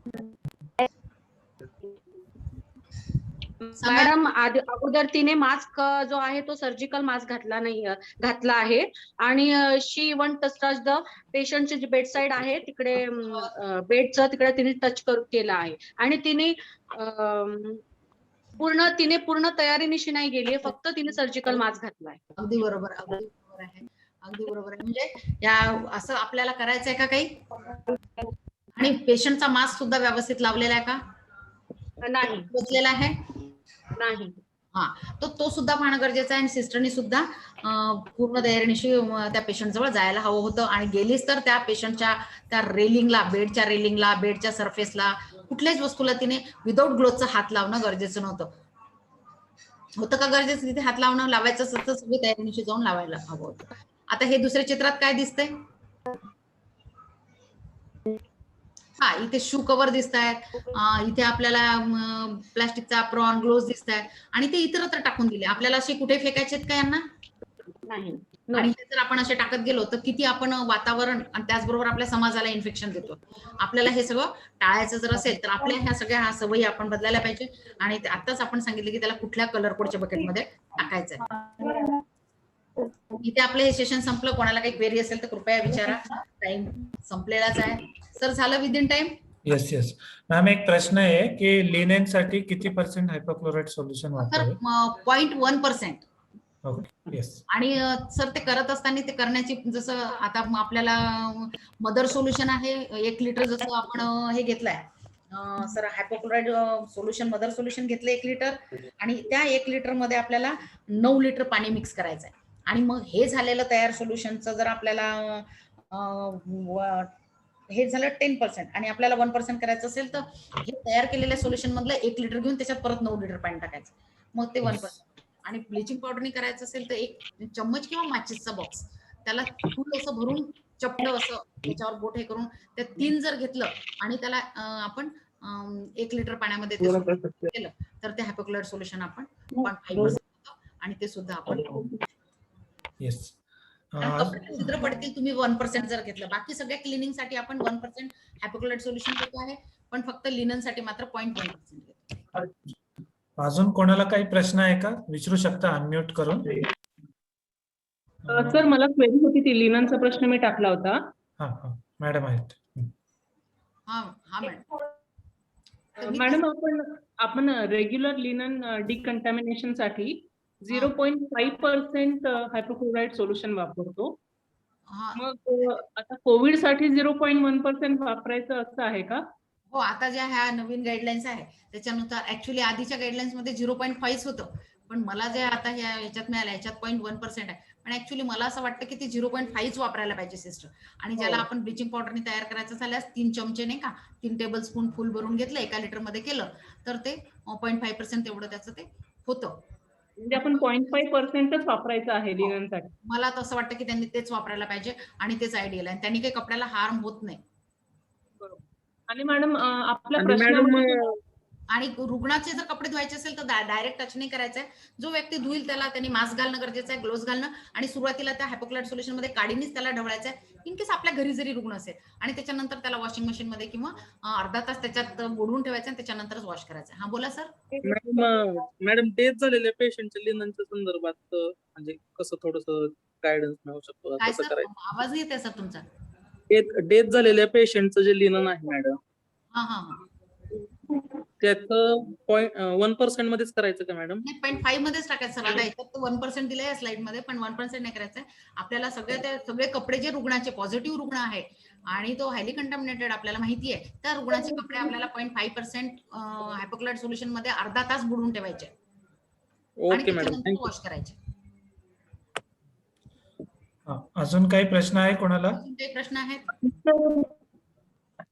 मॅडम अगोदर तिने मास्क जो आहे तो सर्जिकल मास्क घातला आहे आणि शी इव्हन टच द पेशंटचे जे बेड साईड आहे तिकडे बेडचं तिकडे तिने टच केलं आहे आणि तिने पूर्ण तयारीनिशी नाही गेली, फक्त तिने सर्जिकल मास्क घातलाय. अगदी बरोबर, अगदी बरोबर आहे, अगदी बरोबर आहे. म्हणजे या असं आपल्याला करायचंय का काही? आणि पेशंटचा मास्क सुद्धा व्यवस्थित लावलेला आहे का? नाही बसलेला आहे नाही. हा, तो सुद्धा पाहणं गरजेचं आहे आणि सिस्टरनी सुद्धा पूर्ण तयारीनिशी त्या पेशंट जवळ जायला हवं होतं आणि गेलीच तर त्या पेशंटच्या त्या रेलिंगला, बेडच्या रेलिंगला, बेडच्या सरफेसला कुठल्याच वस्तूला तिने विदाऊट ग्लोव्हचा हात लावणं गरजेचं नव्हतं. होतं का गरजेचं तिथे हात लावायचं असेल तर सगळी तयारीनिशी जाऊन लावायला हवं होतं. आता हे दुसऱ्या चित्रात काय दिसतंय? हा, इथे शू कव्हर दिसत आहेत, इथे आपल्याला प्लास्टिकचा प्रॉन ग्लोव्ह दिसत आहेत आणि ते इतरत्र टाकून दिले. आपल्याला असे कुठे फेकायचे आहेत का यांना? नाही. आणि ते जर आपण असे टाकत गेलो तर किती आपण वातावरण आणि त्याचबरोबर आपल्या समाजाला इन्फेक्शन देतो. आपल्याला हे सगळं टाळायचं जर असेल तर आपल्या ह्या सगळ्या सवयी आपण बदलायला पाहिजे. आणि आताच आपण सांगितलं की त्याला कुठल्या कलर कोडच्या बकेटमध्ये टाकायचं आहे. इथे आपलं हे सेशन संपलं. कोणाला काही क्वेरी असेल तर कृपया विचारा. टाइम संपलेलाच आहे. सर झालं within time? Yes yes ma'am, एक प्रश्न आहे की लिनेन साठी किती % हायपोक्लोराइड सोल्युशन तर वापरावे? 0.1%. Okay, yes. आणि सर ते करत असताना ते करण्याची जसं आता आपल्याला मदर सोल्युशन आहे 1 लिटर, जसं आपण हे घेतलंय सर हायपोक्लोराइड सोल्युशन, मदर सोल्युशन घेतलं 1 लिटर आणि त्या 1 लिटर मध्ये आपल्याला 9 लिटर पाणी मिक्स करायचं आहे. आणि मग हे झालेलं तयार सोल्युशनचं जर आपल्याला हे झालं 10% आणि आपल्याला 1% करायचं असेल तर हे तयार केलेल्या सोल्युशन मधलं 1 लिटर घेऊन त्याच्यात परत 9 लिटर पाणी टाकायचं, मग ते 1%. आणि ब्लिचिंग पावडरनी करायचं असेल तर 1 चम्मच किंवा माचीसचा बॉक्स त्याला फुल असं भरून चपट असं त्याच्यावर बोट हे करून त्या 3 जर घेतलं आणि त्याला आपण 1 लिटर पाण्यामध्ये ते केलं तर ते हायपोक्लोराइड सोल्युशन आपण 0.5% आणि ते सुद्धा आपण येस. कपड्यात छिद्र पडतील तुम्ही 1% जर घेतलं. बाकी सगळ्या क्लिनिंग साठी आपण 1% हायपोक्लोराइड सोल्युशन घेतो आहे, पण फक्त लिनन साठी मात्र 0.1% घेतो. अजून कोणाला काही प्रश्न आहे का? विचारू शकता अनम्यूट करून. सर मला क्वेरी होती, ती लिननचा प्रश्न मी टाकला होता. हा हा, मॅडम आहेत. हा हा मॅडम. मॅडम आपण रेग्युलर लिनन डिकंटॅमिनेशन साठी 0.5% हायपोक्लोराइड सोल्युशन वापरतो. मग आता कोविड साठी 0.1% वापरायचं असं आहे का? हो, आता ज्या ह्या नवीन गाईडलाईन्स आहे त्याच्यानुसार ऍक्च्युली आधीच्या गाईडलाईन्स मध्ये 0.5 होतं, पण मला जे आता ह्याच्यात मिळालं ह्याच्यात 0.1% आहे. पण ऍक्च्युली मला असं वाटतं की ते 0.5 वापरायला पाहिजे सिस्टर. आणि ज्याला आपण ब्लिचिंग पावडरने तयार करायचं झाल्यास 3 चमचे नाही का 3 टेबल स्पून फुल भरून घेतलं 1 लिटर मध्ये केलं तर ते 0.5% तेवढं त्याचं ते होतं. म्हणजे आपण 0.5%च वापरायचं आहे लिननसाठी. मला तर असं वाटतं की त्यांनी तेच वापरायला पाहिजे आणि तेच आयडियल आहे. त्यांनी काही कपड्याला हार्म होत नाही. आणि मॅडम आपल्या प्रश्नामध्ये आणि रुग्णाचे जर कपडे धुवायचे असेल तर डायरेक्ट टच नाही करायचंय. जो व्यक्ती धुईल त्याला त्यांनी मास्क घालणं गरजेचं आहे, ग्लोव्ह घालणं आणि सुरुवातीला त्या हायपोक्लोराइड सोल्युशन मध्ये काडीनेच त्याला ढवळायचं आहे. इन केस आपल्या घरी जरी रुग्ण असेल आणि त्याच्यानंतर त्याला वॉशिंग मशीन मध्ये किंवा अर्धा तास त्याच्यात बुडवून ठेवायचं आणि त्याच्यानंतरच वॉश करायचं. हा बोला सर. मॅडम डेथ झालेल्या पेशंटच्या लिननच्या संदर्भात म्हणजे कसं थोडंसं गायडन्स मिळू शकतो, काय कसं सर करायचं? आवाज येते सर तुमचा? डेथ झालेल्या पेशंटचं जे लिनन आहे मॅडम हा हा हा, त्याचं 1% मध्येच करायचं का मॅडम? नाही 0.5 मध्येच टाकायचं सर. आता याच्यात 1% दिलंय या स्लाइड मध्ये, पण 1% नाही करायचंय आपल्याला. सगळे कपडे जे रुग्णाचे पॉझिटिव्ह रुग्ण आहे आणि तो हायली कंटामिनेटेड आपल्याला माहिती आहे त्या रुग्णाचे कपडे आपल्याला 0.5% हायपोक्लोराइड सोल्युशन मध्ये अर्धा तास बुडवून ठेवायचे आणि ओके मॅडम, त्याच्यानंतर वॉश करायचे. अजून काही प्रश्न आहे कोणाला? अजून काही प्रश्न आहेत?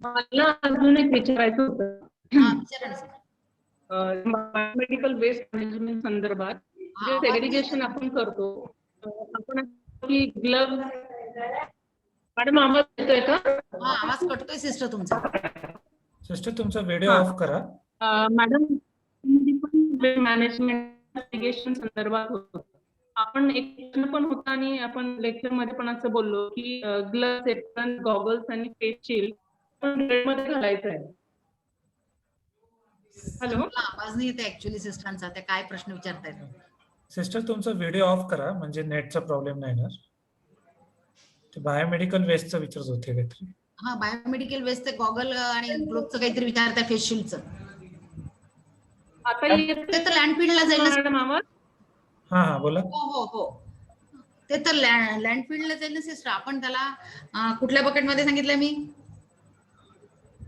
मला अजून एक विचारायचं होतं. हा विचारा ना सर. मेडिकल वेस्ट मॅनेजमेंट संदर्भात जे सेग्रिगेशन आपण करतो, आपण की ग्लव्ह. मॅडम आवाज येतोय का? हा आवाज कटतोय सिस्टर तुमचा. सिस्टर तुमचा व्हिडिओ ऑफ करा. मॅडम मॅनेजमेंट सेग्रिगेशन संदर्भात होतं. आपण एक प्रश्न पण होता आणि आपण लेक्चर मध्ये पण असं बोललो की ग्लव्स, एप्रन, गॉगल्स आणि फेस शील्ड पण मध्ये घालायचं आहे. हॅलो, आवाज नाही येते ऍक्च्युली सिस्टरांचा. त्या काय प्रश्न विचारतायत? सिस्टर तुमचा व्हिडिओ ऑफ करा म्हणजे नेटचा प्रॉब्लेम नाही येणार. ते बायोमेडिकल वेस्टचं विचारत होते काहीतरी. हा बायोमेडिकल वेस्ट ते गॉगल आणि ग्लोव्हचं काहीतरी विचारताय, फेस शील्डचं. आता ते तर लँडफील्डला जाईल ना मॅडम आवाज? हा हा बोला. हो हो हो, ते तर लँडफील्डला जाईल ना सिस्टर. आपण त्याला कुठल्या बकेटमध्ये सांगितलं मी?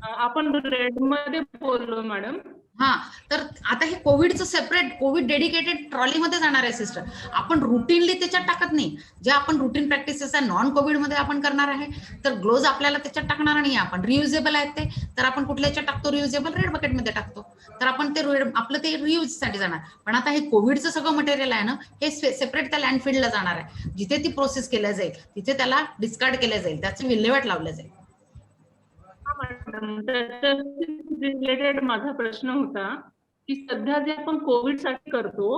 आपण रेड मध्ये बोललो मॅडम. हा, तर आता हे कोविडचं सेपरेट कोविड डेडिकेटेड ट्रॉलीमध्ये जाणार आहे सिस्टर. आपण रुटीनली त्याच्यात टाकत नाही. जे आपण रुटीन प्रॅक्टिसेस आहे नॉन कोविड मध्ये आपण करणार आहे, तर ग्लोव्ज आपल्याला त्याच्यात टाकणार नाही आपण. रियुजेबल आहेत ते, तर आपण कुठल्या याच्यात टाकतो? रियुजेबल रेड बकेटमध्ये टाकतो. तर आपण ते आपलं ते रियूज साठी जाणार. पण आता हे कोविडचं सगळं मटेरियल आहे ना, हे सेपरेट त्या लँडफिल्डला जाणार आहे. जिथे ती प्रोसेस केल्या जाईल तिथे त्याला डिस्कार्ड केल्या जाईल, त्याची विल्हेवाट लावल्या जाईल. रिलेटेड माझा प्रश्न होता की सध्या जे आपण कोविड साठी करतो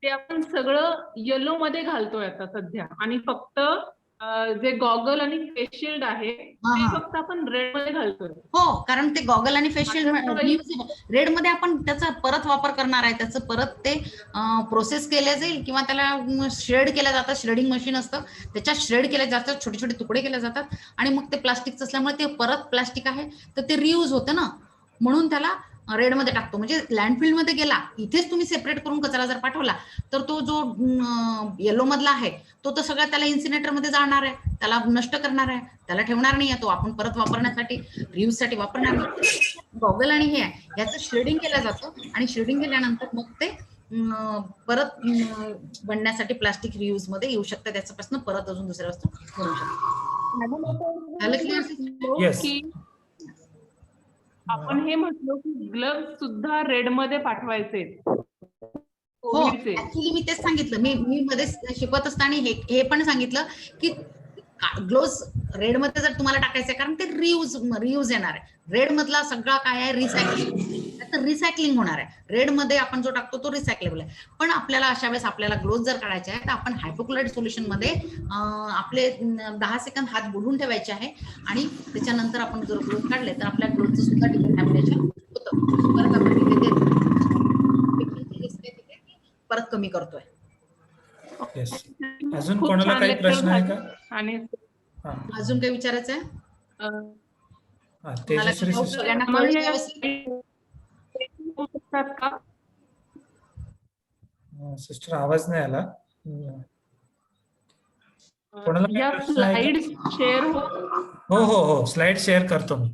ते आपण सगळं येलो मध्ये घालतोय आता सध्या, आणि फक्त जे गॉगल आणि फेस शिल्ड आहे ते फक्त आपण रेड मध्ये घालतोय. हो, कारण ते गॉगल आणि फेस शिल्ड रेड मध्ये आपण त्याचा परत वापर करणार आहे. त्याचं परत ते प्रोसेस केल्या जाईल किंवा त्याला श्रेड केल्या जातात. श्रेडिंग मशीन असतं, त्याच्यात श्रेड केल्या जातात, छोटे छोटे तुकडे केले जातात आणि मग ते प्लास्टिकचं असल्यामुळे ते परत प्लास्टिक आहे तर ते रियूज होतं ना, म्हणून त्याला रेड मध्ये टाकतो. म्हणजे लँडफिल्ड मध्ये गेला, इथेच तुम्ही सेपरेट करून कचरा जर पाठवला तर तो जो येलो मधला आहे तो तर सगळा त्याला इन्सिनेटर मध्ये जाणार आहे, त्याला नष्ट करणार आहे, त्याला ठेवणार नाही आहे. तो आपण परत वापरण्यासाठी रियूज साठी वापरणार नाही. गॉगल आणि हे आहे याचं श्रेडिंग केलं जातं आणि श्रेडिंग केल्यानंतर मग ते परत बनण्यासाठी प्लास्टिक रियूज मध्ये येऊ शकतं. त्याच्यापासून परत अजून दुसऱ्या वस्तू बनवू शकतो. झालं क्लिअर? येस. की आपण हे म्हटलो की ग्लव्ह सुद्धा रेड मध्ये पाठवायचे हो, ऍक्च्युली मी तेच सांगितलं. मी मध्ये शिकवत असताना हे पण सांगितलं की ग्लोव्ज रेड मध्ये जर तुम्हाला टाकायचं आहे, कारण ते रियूज येणार आहे. रेड मधला सगळा काय आहे? रिसायकलिंग होणार आहे. रेड मध्ये आपण जो टाकतो तो रिसायकलेबल आहे. पण आपल्याला अशा वेळेस आपल्याला ग्लोव्ज जर काढायचे आहे तर आपण हायपोक्लोराइड सोल्युशन मध्ये आपले 10 सेकंद हात बुडवून ठेवायचे आहे आणि त्याच्यानंतर आपण जर ग्लोव्ज काढले तर आपल्या ग्लोव्हचं सुद्धा डिकन्टॅमिनेशन होतं. परत आपण परत कमी करतोय. येस. अजून खूप कोणाला छान काही lecture प्रश्न आहे झालं. का? आणि अजून काही विचारायचं आहे? तेजश्री मला सिस्टर. सगळ्यांना मला कळलं हे- व्यवस्थित? होऊ शकतात का? सिस्टर आवाज नाही आला. कोणाला काही या प्रश्न आहे स्लाइड का? शेअर हो स्लाइड शेअर करतो मी.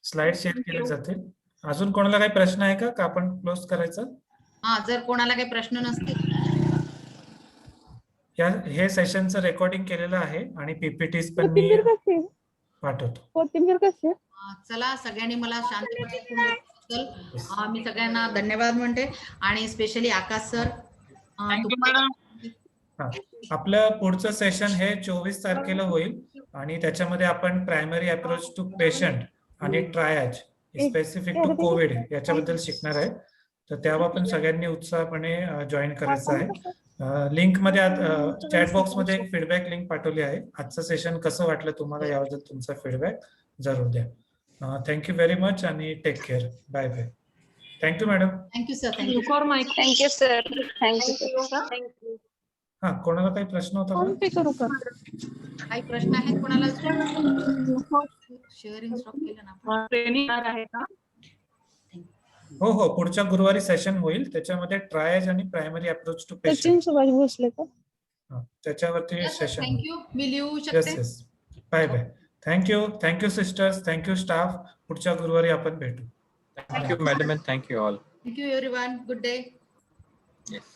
स्लाइड शेअर केले जातील. अजून कोणाला काही प्रश्न आहे का आपण क्लोज करायचं? हा, जर कोणाला काही प्रश्न नसतील हे सेशनचं रेकॉर्डिंग केलेलं आहे आणि पीपीटीज पण मी पाठवतो. चला, सगळ्यांनी मला शांतपणे ऐकून मी सगळ्यांना धन्यवाद म्हणते आणि स्पेशली आकाश सर. आपलं पुढचं सेशन हे 24 तारखेला होईल आणि त्याच्यामध्ये आपण प्रायमरी अप्रोच टू पेशंट आणि ट्रायज स्पेसिफिक टू कोविड याच्याबद्दल शिकणार आहे. तर तेव्हा पण सगळ्यांनी उत्साहपणे जॉईन करायचं आहे. लिंक मध्ये चॅट बॉक्स मध्ये एक फीडबॅक लिंक पाठवली आहे. आजचं सेशन कसं वाटलं तुम्हाला याबद्दल तुमचा फीडबॅक जरूर द्या. थँक्यू व्हेरी मच आणि take care. Bye bye. Thank you madam. Thank you sir. Thank you sir. Thank you. हा, कोणाला काही प्रश्न होता का? काही प्रश्न आहेत कोणाला? शेअरिंग स्टॉप केलं ना आपण. ट्रेनिंग आहे का? हो पुढच्या गुरुवारी सेशन होईल. त्याच्यामध्ये ट्रायज आणि प्रायमरी अप्रोच टू पेशंट त्याच्यावरती सेशन. थँक्यू. मी लिहू येस शकते? Bye bye. Thank you sisters. Thank you staff. पुढच्या गुरुवारी आपण भेटू. Thank you, madam, and thank you all. Thank you everyone. Good day. Yes.